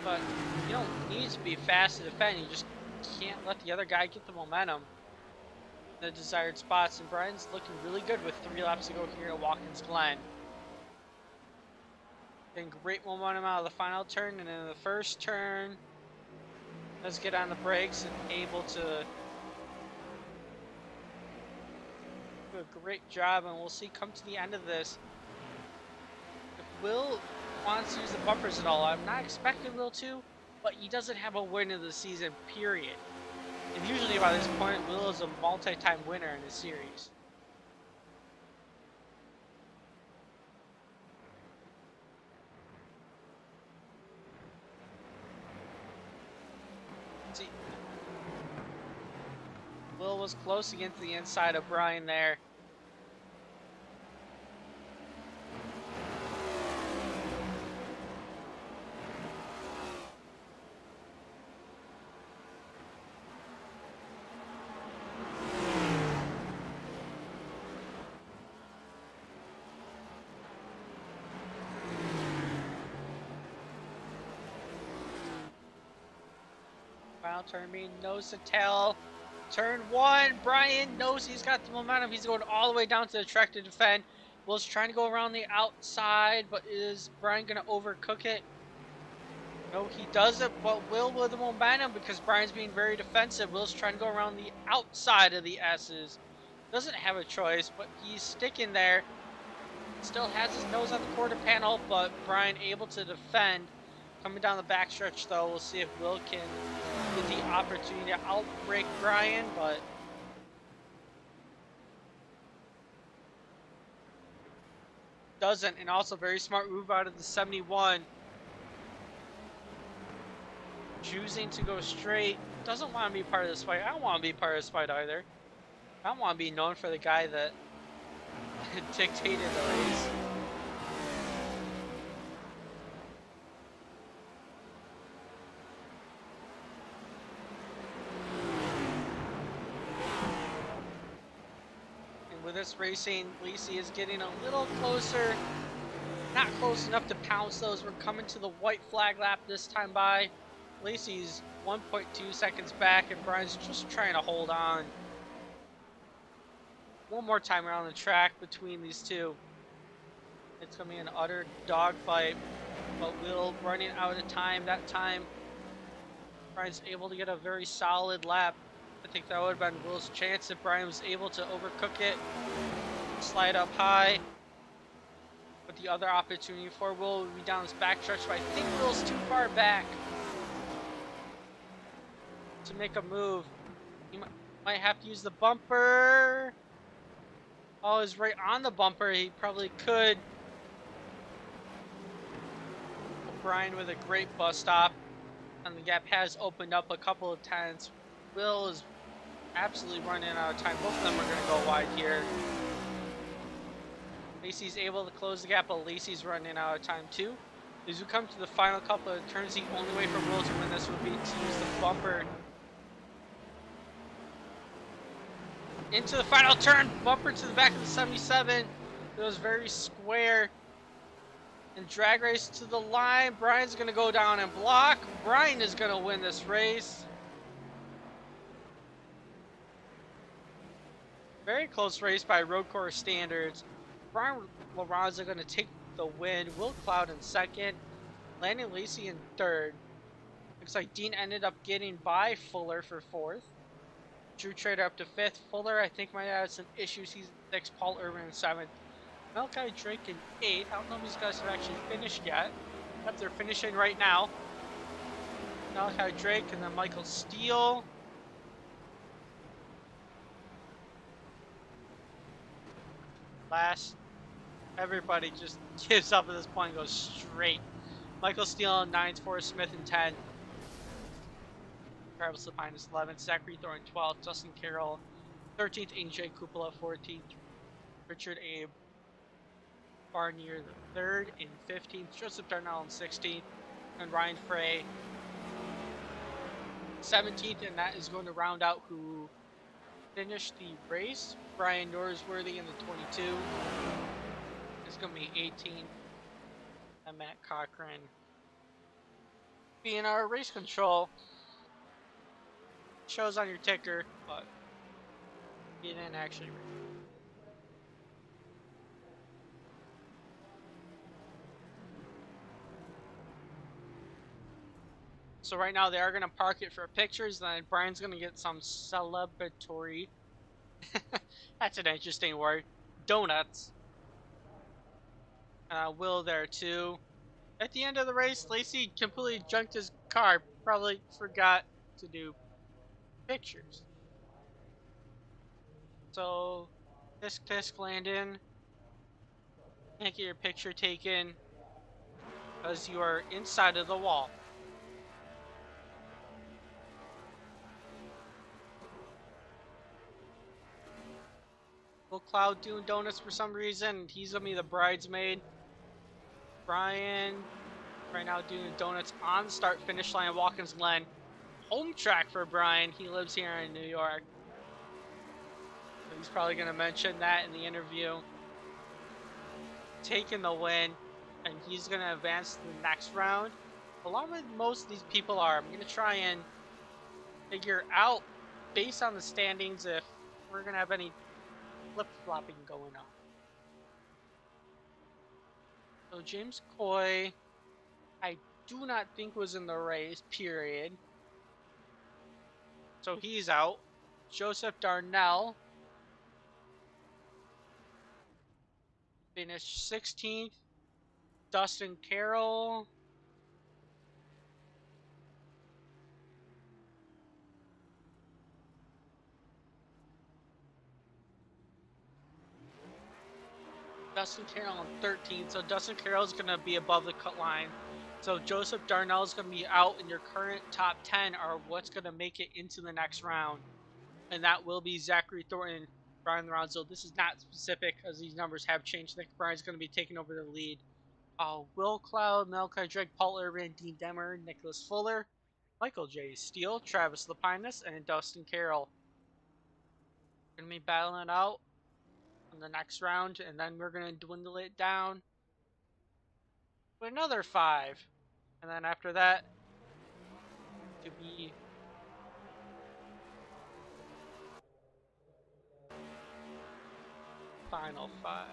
but you don't need to be fast to defend. You just can't let the other guy get the momentum. the desired spots, and Brian's looking really good with 3 laps to go here at Watkins Glen. Getting great momentum out of the final turn, and in the first turn, let's get on the brakes and able to do a great job. And we'll see come to the end of this if Will wants to use the bumpers at all. I'm not expecting Will to, but he doesn't have a win of the season, period. And usually by this point, Will is a multi-time winner in the series. See, Will was close against the inside of Brian there. Final turn being nose to tail. Turn 1, Brian knows he's got the momentum. He's going all the way down to the track to defend. Will's trying to go around the outside, but is Brian going to overcook it? No, he doesn't, but Will with the momentum because Brian's being very defensive. Will's trying to go around the outside of the S's. Doesn't have a choice, but he's sticking there. Still has his nose on the quarter panel, but Brian able to defend. Coming down the backstretch, though, we'll see if Will can get the opportunity to outbreak Brian, but doesn't. And also very smart move out of the 71. Choosing to go straight. Doesn't want to be part of this fight. I don't want to be part of this fight either. I don't want to be known for the guy that dictated the race. With this racing, Lacey is getting a little closer. Not close enough to pounce those. We're coming to the white flag lap this time by. Lacey's 1.2 seconds back, and Brian's just trying to hold on. One more time around the track between these two. It's going to be an utter dogfight, but Will running out of time. That time, Brian's able to get a very solid lap. I think that would have been Will's chance if Brian was able to overcook it, slide up high. But the other opportunity for Will would be down this backstretch, but I think Will's too far back to make a move. He might have to use the bumper. Oh, he's right on the bumper. He probably could. Brian with a great bus stop, and the gap has opened up a couple of times. Will is absolutely running out of time. Both of them are going to go wide here. Lacey's able to close the gap, but Lacey's running out of time too. As we come to the final couple of turns, the only way for Will to win this would be to use the bumper. Into the final turn, bumper to the back of the 77. It was very square. And drag race to the line. Brian's going to go down and block. Brian is going to win this race. Very close race by road course standards. Brian Laranza going to take the win. Will Cloud in second. Landon Lacey in third. Looks like Dean ended up getting by Fuller for fourth. Drew Trader up to fifth. Fuller, I think, might have some issues. He's sixth. Paul Irvin in seventh. Malachi Drake in eighth. I don't know if these guys have actually finished yet. But they're finishing right now. Malachi Drake and then Michael Steele. Last, everybody just gives up at this point and goes straight. Michael Steele in 9th, Forrest Smith in 10th. Travis Lapine is 11th, Zachary Thorne 12th, Justin Carroll 13th, AJ Cupola 14th, Richard Abe Barnier the 3rd in 15th, Joseph Darnell in 16th, and Ryan Frey 17th, and that is going to round out who finished the race. Brian Norsworthy in the 22 is going to be 18, and Matt Cochran being our race control. Shows on your ticker, but He didn't actually race. So right now they are gonna park it for pictures, then Brian's gonna get some celebratory. That's an interesting word. Donuts. Will there too. At the end of the race, Lacey completely junked his car. Probably forgot to do pictures. So, tisk tisk Landon, can't get your picture taken because you are inside of the wall. Will Cloud doing donuts for some reason. He's gonna be the bridesmaid. Brian right now doing donuts on the start finish line at Watkins Glen. Home track for Brian. He lives here in New York. So he's probably gonna mention that in the interview. Taking the win, and he's gonna advance to the next round. Along with most of these people are, I'm gonna try and figure out based on the standings if we're gonna have any flip flopping going on. So James Coy, I do not think was in the race, period. So he's out. Joseph Darnell finished 16th. Dustin Carroll. Dustin Carroll on 13th. So Dustin Carroll is going to be above the cut line. So Joseph Darnell is going to be out, and your current top 10 are what's going to make it into the next round. And that will be Zachary Thornton, Brian Ronzo. This is not specific as these numbers have changed. I think Brian's going to be taking over the lead. Will Cloud, Melchi Drake, Paul Urban, Dean Demmer, Nicholas Fuller, Michael J. Steele, Travis Lapinus, and Dustin Carroll. Going to be battling it out in the next round, and then we're going to dwindle it down to another 5. And then after that, to be final 5.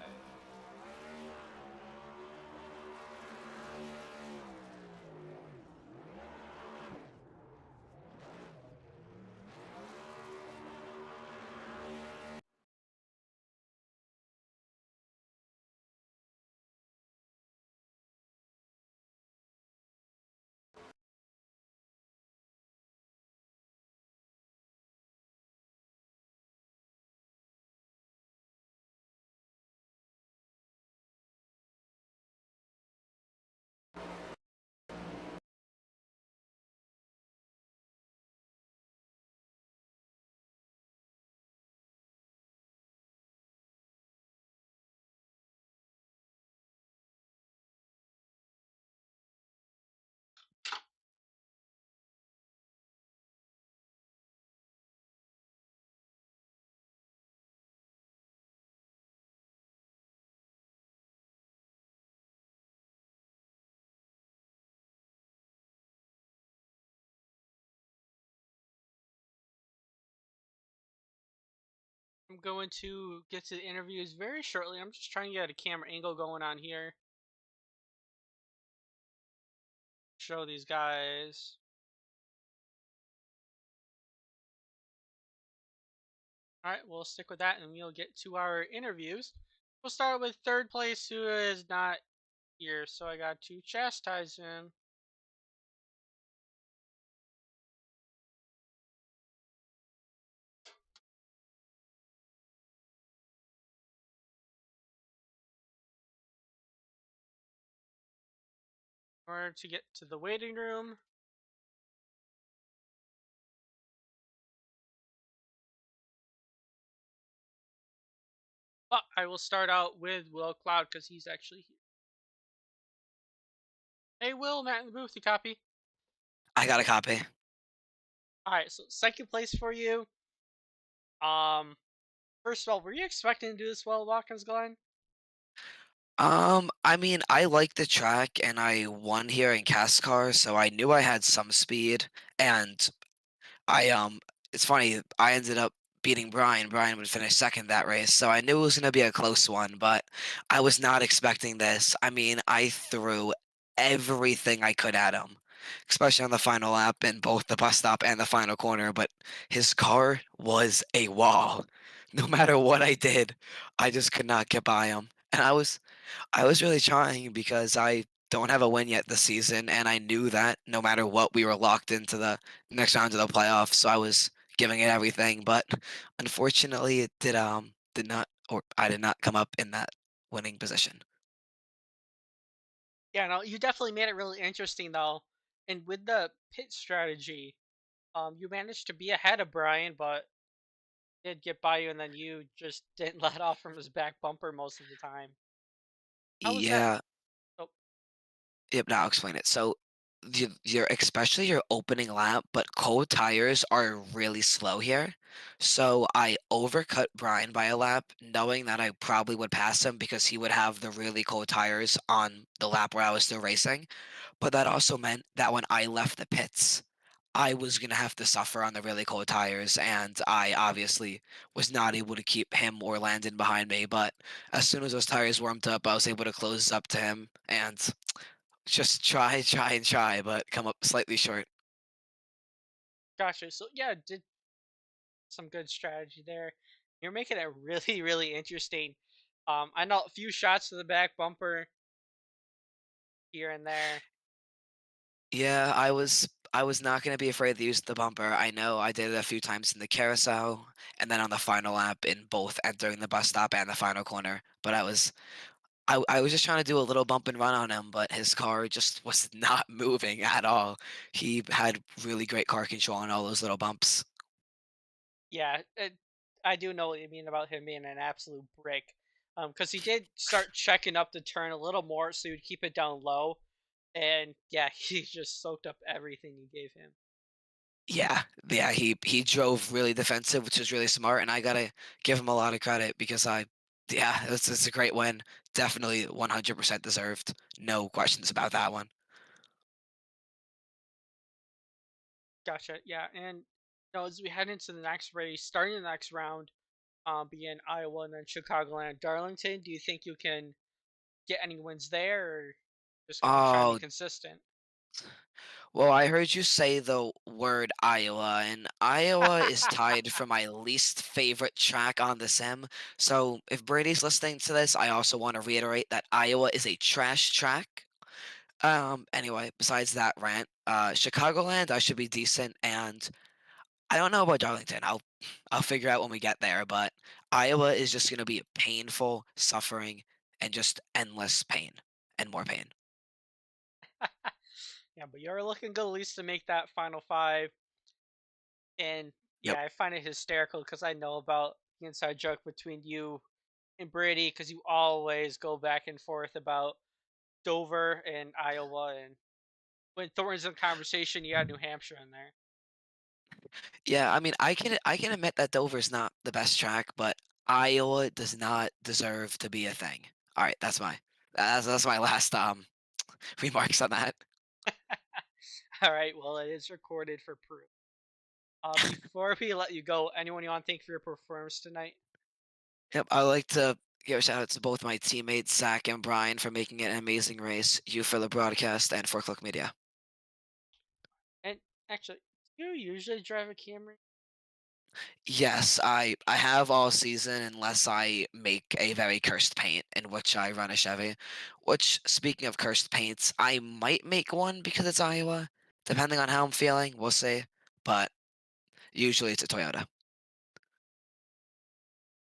I'm going to get to the interviews very shortly. I'm just trying to get a camera angle going on here. Show these guys. All right, we'll stick with that and we'll get to our interviews. We'll start with third place, who is not here, so I got to chastise him. In order to get to the waiting room. But I will start out with Will Cloud because he's actually here. Hey, Will, Matt in the booth, you copy? I got a copy. All right, so second place for you. First of all, were you expecting to do this well, Watkins Glen? I mean, I like the track and I won here in Castcar, so I knew I had some speed. And I it's funny, I ended up beating Brian. Brian would finish second that race, so I knew it was going to be a close one, but I was not expecting this. I mean, I threw everything I could at him, especially on the final lap in both the bus stop and the final corner, but his car was a wall. No matter what I did, I just could not get by him. And I was really trying because I don't have a win yet this season, and I knew that no matter what, we were locked into the next round of the playoffs. So I was giving it everything, but unfortunately, it did not, or I did not come up in that winning position. Yeah, no, you definitely made it really interesting though. And with the pit strategy, you managed to be ahead of Brian, but did get by you, and then you just didn't let off from his back bumper most of the time. How was that? Yeah, Oh, yep. Now I'll explain it. So, your especially your opening lap, but cold tires are really slow here. So I overcut Brian by a lap, knowing that I probably would pass him because he would have the really cold tires on the lap where I was still racing. But that also meant that when I left the pits, I was gonna have to suffer on the really cold tires, and I obviously was not able to keep him or Landon behind me. But as soon as those tires warmed up, I was able to close up to him and just try, but come up slightly short. gotcha. So yeah, did some good strategy there. You're making it really, really interesting. I know a few shots to the back bumper here and there. Yeah, I was not gonna be afraid to use the bumper. I know I did it a few times in the carousel, and then on the final lap in both entering the bus stop and the final corner. But I was just trying to do a little bump and run on him, but his car just was not moving at all. He had really great car control on all those little bumps. Yeah, I do know what you mean about him being an absolute brick. Because he did start checking up the turn a little more, so he'd keep it down low, and yeah, he just soaked up everything you gave him. Yeah, yeah, he drove really defensive, which was really smart, and I gotta give him a lot of credit because yeah, it's a great win. Definitely 100% deserved. No questions about that one. Gotcha. Yeah, and as we head into the next race, starting the next round, being Iowa and then Chicagoland, Darlington, do you think you can get any wins there, or just gonna try and be Oh, consistent? well, I heard you say the word Iowa, and Iowa is tied for my least favorite track on the sim. So if Brady's listening to this, I also want to reiterate that Iowa is a trash track. Anyway, besides that rant, Chicagoland, I should be decent, and I don't know about Darlington. I'll figure out when we get there, but Iowa is just gonna be painful, suffering, and just endless pain and more pain. Yeah, but you're looking good at least to make that final five. And Yep. yeah, I find it hysterical because I know about the inside joke between you and Brady because you always go back and forth about Dover and Iowa. And when Thornton's in conversation, you got New Hampshire in there. Yeah, I mean, I can admit that Dover's not the best track, but Iowa does not deserve to be a thing. All right, that's my last remarks on that. All right, well, it is recorded for proof. Before we let you go, anyone you want to thank for your performance tonight? Yep, I like to give a shout out to both my teammates Zach and Brian for making it an amazing race, you for the broadcast, and for Click Media. And actually, do you usually drive a Camry? Yes, I have all season unless I make a very cursed paint in which I run a Chevy. Which, speaking of cursed paints, I might make one because it's Iowa, depending on how I'm feeling. We'll see. But usually it's a Toyota.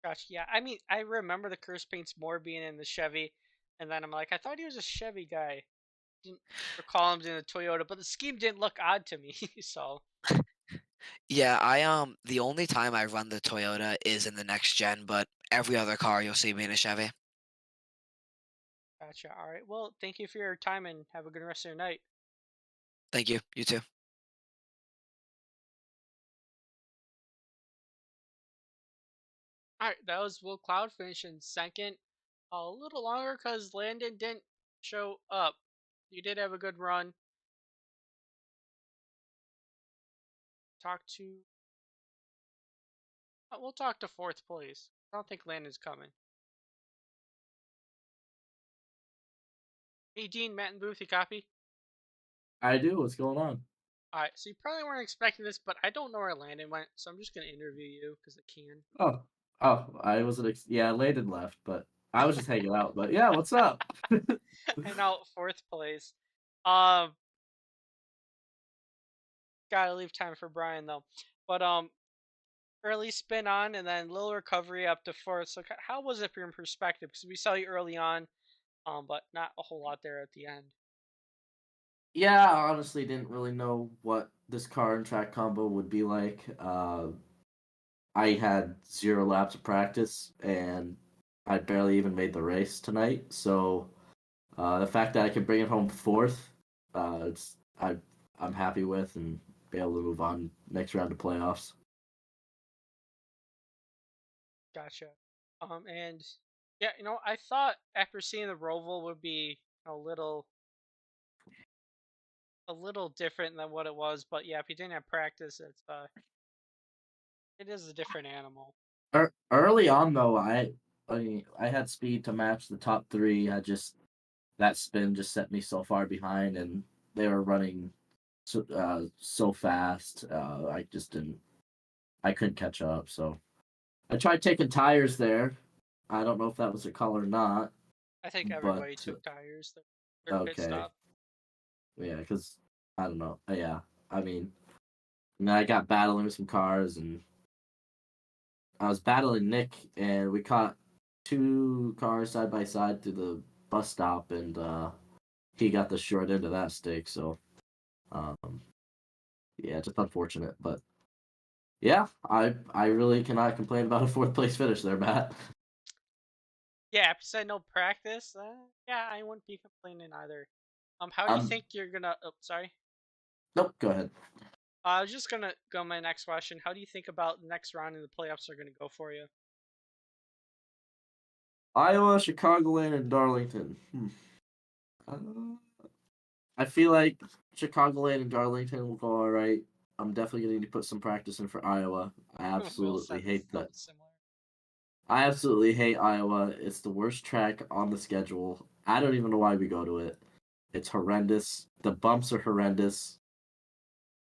Gosh, yeah. I mean, I remember the curse paints more being in the Chevy, and then I'm like, I thought he was a Chevy guy. Didn't recall him in a Toyota, but the scheme didn't look odd to me. So, Yeah, the only time I run the Toyota is in the next gen, but every other car you'll see me in a Chevy. gotcha. All right. Well, thank you for your time and have a good rest of your night. Thank you. You too. All right, that was Will Cloud finishing second. A little longer because Landon didn't show up. You did have a good run. Talk to We'll talk to fourth place. I don't think Landon's coming. Hey, Dean, Matt, and Booth, you copy? I do. What's going on? Alright, so you probably weren't expecting this, but I don't know where Landon went, so I'm just going to interview you because I can. Oh, I wasn't. Yeah, Layden left, but I was just hanging out. But yeah, what's up? And now fourth place. Um, Gotta leave time for Brian though. But early spin on and then little recovery up to fourth. So how was it from perspective? Because we saw you early on, but not a whole lot there at the end. Yeah, I honestly didn't really know what this car and track combo would be like. I had 0 laps of practice, and I barely even made the race tonight. So the fact that I can bring it home fourth, it's I'm happy with, and be able to move on next round of playoffs. Gotcha. And yeah, I thought after seeing the Roval would be a little different than what it was, but yeah, if you didn't have practice, it is a different animal. Early on though, I had speed to match the top three. I just that spin just set me so far behind, and they were running so fast. I just didn't. I couldn't catch up. So I tried taking tires there. I don't know if that was a call or not, I think but everybody took tires. Their pit okay, stop. yeah, because I don't know. Yeah, I mean, and then I got battling with some cars, and I was battling Nick, and we caught 2 cars side by side through the bus stop, and he got the short end of that stick. So, um, yeah, just unfortunate, but yeah, I really cannot complain about a fourth place finish there, Matt. Yeah, if you said no practice, yeah, I wouldn't be complaining either. How do you Um, think you're gonna? Oh, sorry. nope, go ahead. I was just gonna go my next question. How do you think about the next round in the playoffs are gonna go for you? Iowa, Chicagoland, and Darlington. I feel like Chicagoland and Darlington will go all right. I'm definitely going to need to put some practice in for Iowa. I Will absolutely said hate that. something similar. I absolutely hate Iowa. It's the worst track on the schedule. I don't even know why we go to it. It's horrendous. The bumps are horrendous.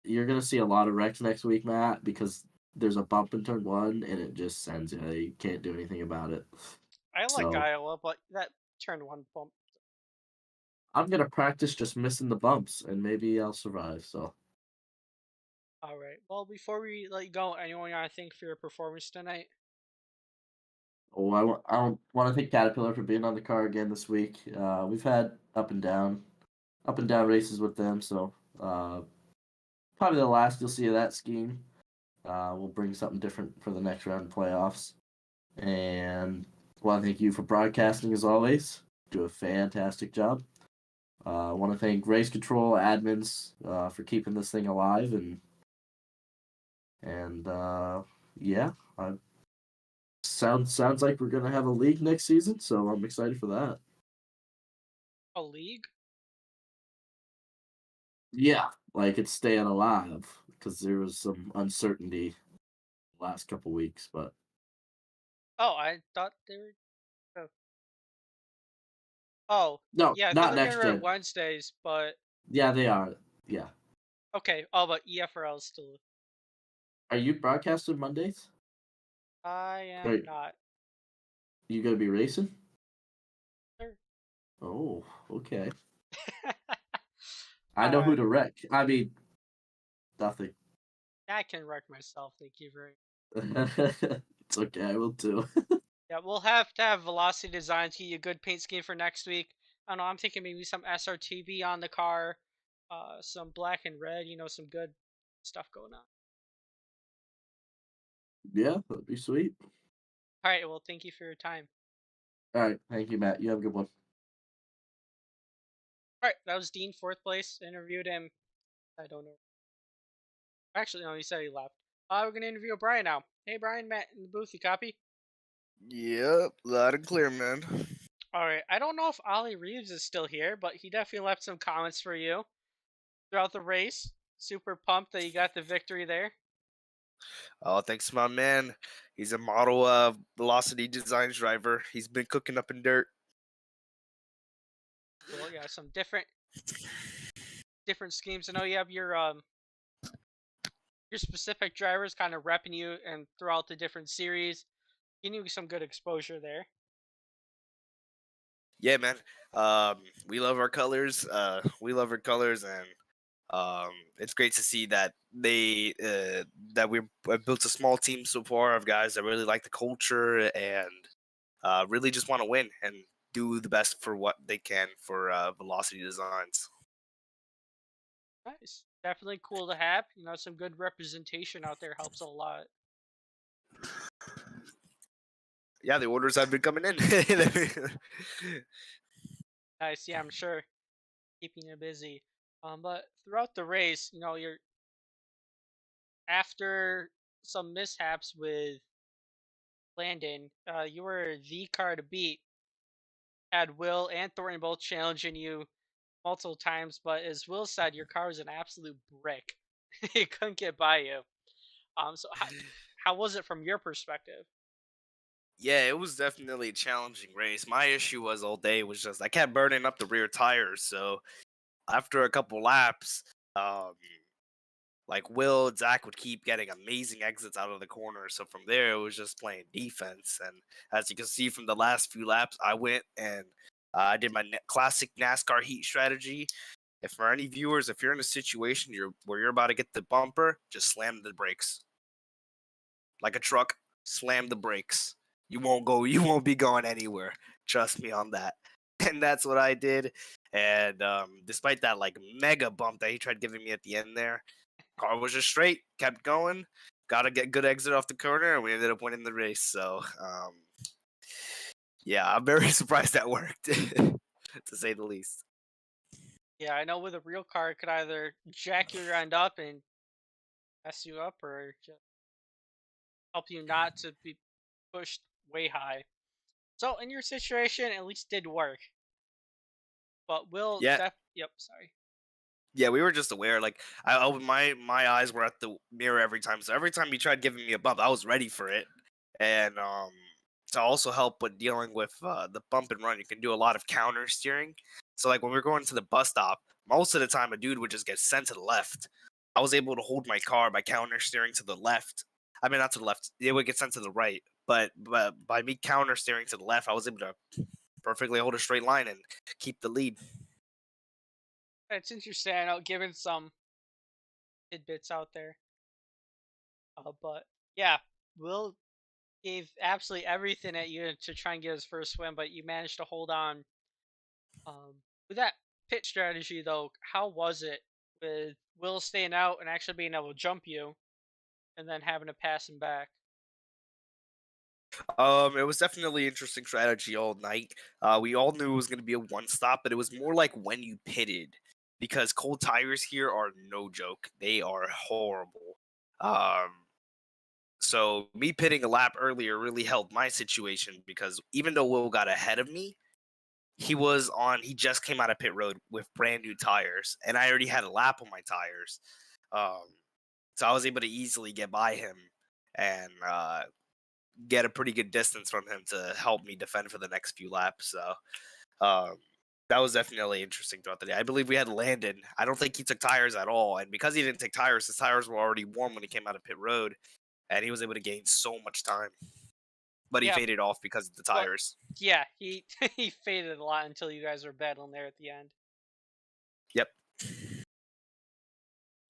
You're gonna see a lot of wrecks next week, Matt, because there's a bump in turn one and it just sends you. You can't do anything about it. I like So Iowa, but that turn one bump. I'm gonna practice just missing the bumps, and maybe I'll survive. So All right. Well, before we let you go, anyone want to thank for your performance tonight? oh, I don't want to thank Caterpillar for being on the car again this week. We've had up and down races with them. So probably the last you'll see of that scheme. We'll bring something different for the next round of playoffs. And want to thank you for broadcasting as always. Do a fantastic job. I want to thank Race Control admins for keeping this thing alive, and yeah, sounds like we're gonna have a league next season, so I'm excited for that. A league? Yeah, like it's staying alive because there was some uncertainty last couple weeks, but Oh, I thought they were. Oh, oh, no, yeah, I thought not they were gonna next run gen. Wednesdays, but Yeah, they are. Yeah, okay. Oh, but EFRL is still. are you broadcasting Mondays? I Are am not. you gonna be racing? Sure. Oh, okay. I All know who right. to wreck. I mean, nothing. I can wreck myself. Thank you very. It's okay. I will too. Yeah, we'll have to have Velocity Designs get you a good paint scheme for next week. I don't know. I'm thinking maybe some SRTB on the car, some black and red. Some good stuff going on. Yeah, that'd be sweet. All right. Well, thank you for your time. All right. Thank you, Matt. You have a good one. All right. That was Dean, fourth place. Interviewed him. I don't know. Actually, no. He said he left. We're gonna interview Brian now. Hey, Brian, Matt in the booth. You copy? Yep, loud and clear, man. All right. I don't know if Ollie Reeves is still here, but he definitely left some comments for you throughout the race. Super pumped that you got the victory there. Oh, thanks, my man. He's a model velocity design driver. He's been cooking up in dirt. Well, yeah, some different schemes. I know you have your specific drivers kind of repping you and throughout the different series. You need some good exposure there. Yeah, man. We love our colors. We love our colors, and it's great to see that that we've built a small team so far of guys that really like the culture and really just want to win and do the best for what they can for Velocity Designs. Nice. Definitely cool to have. Some good representation out there helps a lot. Yeah, the orders have been coming in. Nice. Yeah, I'm sure keeping you busy. But throughout the race, you're after some mishaps with Landon, you were the car to beat. Had Will and Thornton both challenging you multiple times, but as Will said, your car was an absolute brick. It couldn't get by you. So how was it from your perspective? Yeah, it was definitely a challenging race. My issue was all day was just I kept burning up the rear tires. So after a couple laps, um, like Will, Zach would keep getting amazing exits out of the corner. So from there, it was just playing defense. And as you can see from the last few laps, I went and I did my classic NASCAR heat strategy. If for any viewers, if you're in a situation where you're about to get the bumper, just slam the brakes like a truck. Slam the brakes. You won't go. You won't be going anywhere. Trust me on that. And that's what I did. And despite that like mega bump that he tried giving me at the end there, car was just straight, kept going, got to get good exit off the corner, and we ended up winning the race. So, yeah, I'm very surprised that worked, to say the least. Yeah, I know with a real car, it could either jack your end up and mess you up, or just help you not to be pushed way high. So in your situation, at least did work. But Will Yeah, Yep, sorry. yeah, we were just aware. Like, my eyes were at the mirror every time. So every time he tried giving me a bump, I was ready for it. And to also help with dealing with the bump and run, you can do a lot of counter steering. So like when we are going to the bus stop, most of the time a dude would just get sent to the left. I was able to hold my car by counter steering to the left. I mean, not to the left. It would get sent to the right. But by me counter steering to the left, I was able to perfectly hold a straight line and keep the lead. It's interesting. I know, given some tidbits out there. But yeah, Will gave absolutely everything at you to try and get his first win, but you managed to hold on. With that pit strategy, though, how was it with Will staying out and actually being able to jump you, and then having to pass him back? It was definitely interesting strategy all night. We all knew it was going to be a one stop, but it was more like when you pitted, because cold tires here are no joke. They are horrible. Um, so me pitting a lap earlier really helped my situation because even though Will got ahead of me, he just came out of pit road with brand new tires, and I already had a lap on my tires. Um, so I was able to easily get by him and get a pretty good distance from him to help me defend for the next few laps. So um, that was definitely interesting throughout the day. I believe we had Landon. I don't think he took tires at all, and because he didn't take tires, his tires were already warm when he came out of pit road, and he was able to gain so much time. But he Yeah, faded off because of the well, tires. yeah, he he faded a lot until you guys were battling there at the end. Yep.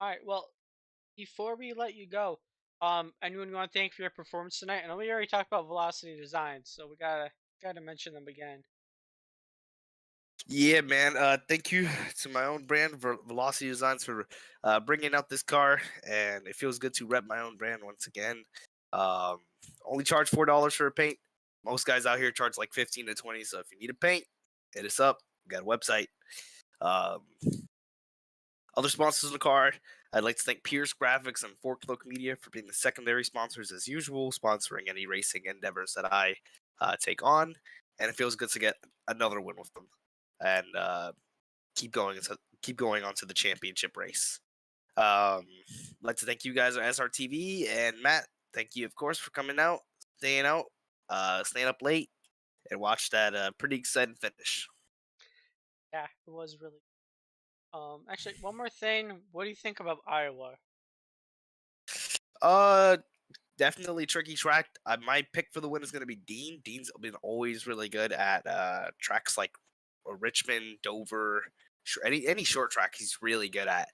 All right, well, before we let you go, anyone you want to thank for your performance tonight? I know we already talked about Velocity Design, so we gotta mention them again. Yeah, man. Thank you to my own brand, Velocity Designs, for bringing out this car, and it feels good to rep my own brand once again. Um, Only charge $4 for a paint. Most guys out here charge like 15 to 20. So if you need a paint, hit us up. We got a website. Um, Other sponsors of the car, I'd like to thank Pierce Graphics and Fork Cloak Media for being the secondary sponsors as usual, sponsoring any racing endeavors that I take on, and it feels good to get another win with them and keep going on to the championship race. I'd like to thank you guys at SRTV and Matt. Thank you, of course, for coming out. staying up late, and watched that pretty exciting finish. Yeah, it was really. Actually, one more thing. What do you think about Iowa? Uh, Definitely tricky track. My pick for the win is going to be Dean. Dean's been always really good at tracks like Richmond, Dover, any short track. He's really good at.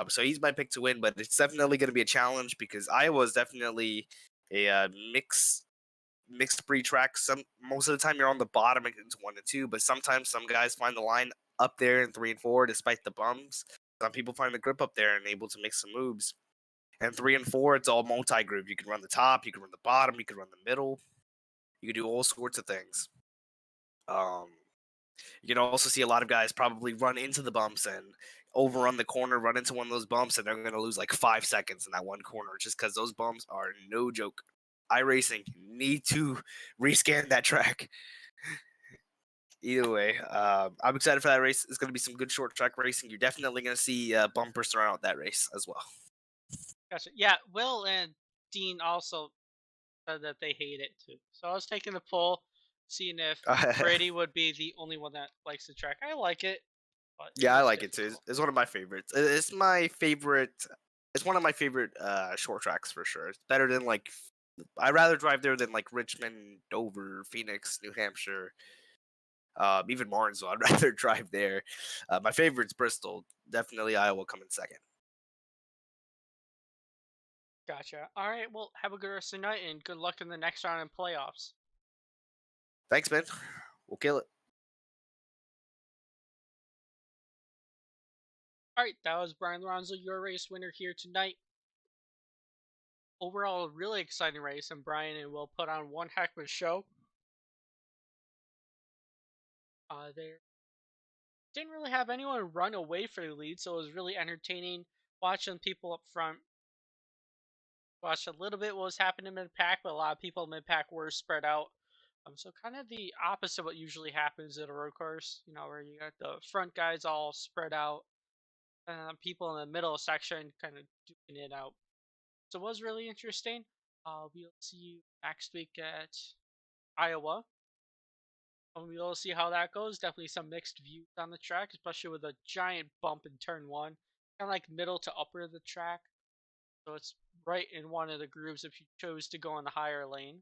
So he's my pick to win, but it's definitely going to be a challenge because Iowa is definitely a mixed breed track. Most of the time you're on the bottom into 1 and 2, but sometimes some guys find the line up there in 3 and 4 despite the bumps. Some people find the grip up there and able to make some moves. And 3 and 4, it's all multi-group. You can run the top, you can run the bottom, you can run the middle. You can do all sorts of things. Um, you can also see a lot of guys probably run into the bumps and overrun the corner, run into one of those bumps, and they're going to lose like 5 seconds in that one corner just because those bumps are no joke. iRacing need to rescan that track. Either way, I'm excited for that race. It's going to be some good short track racing. You're definitely going to see bumpers throughout that race as well. Gotcha. Yeah, Will and Dean also said that they hate it too. So I was taking the poll, seeing if Brady would be the only one that likes the track. I like it, but Yeah, I was like it too. difficult. It's one of my favorites. It's my favorite. It's one of my favorite short tracks for sure. It's better than like. I'd rather drive there than like Richmond, Dover, Phoenix, New Hampshire, even Martinsville. I'd rather drive there. My favorite's Bristol. Definitely Iowa coming second. Gotcha. All right. Well, have a good rest of the night and good luck in the next round in playoffs. Thanks, man. We'll kill it. All right. That was Brian Lorenzo, your race winner here tonight. Overall, a really exciting race, and Brian and Will put on one heck of a show. They didn't really have anyone run away for the lead, so it was really entertaining watching people up front. Watched a little bit what was happening mid pack, but a lot of people mid pack were spread out. So kind of the opposite of what usually happens at a road course, where you got the front guys all spread out, and people in the middle section kind of duking it out. So it was really interesting. We'll see you next week at Iowa. We'll see how that goes. Definitely some mixed views on the track, especially with a giant bump in turn one, kind of like middle to upper of the track. So it's right in one of the grooves if you chose to go in the higher lane.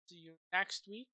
See you next week.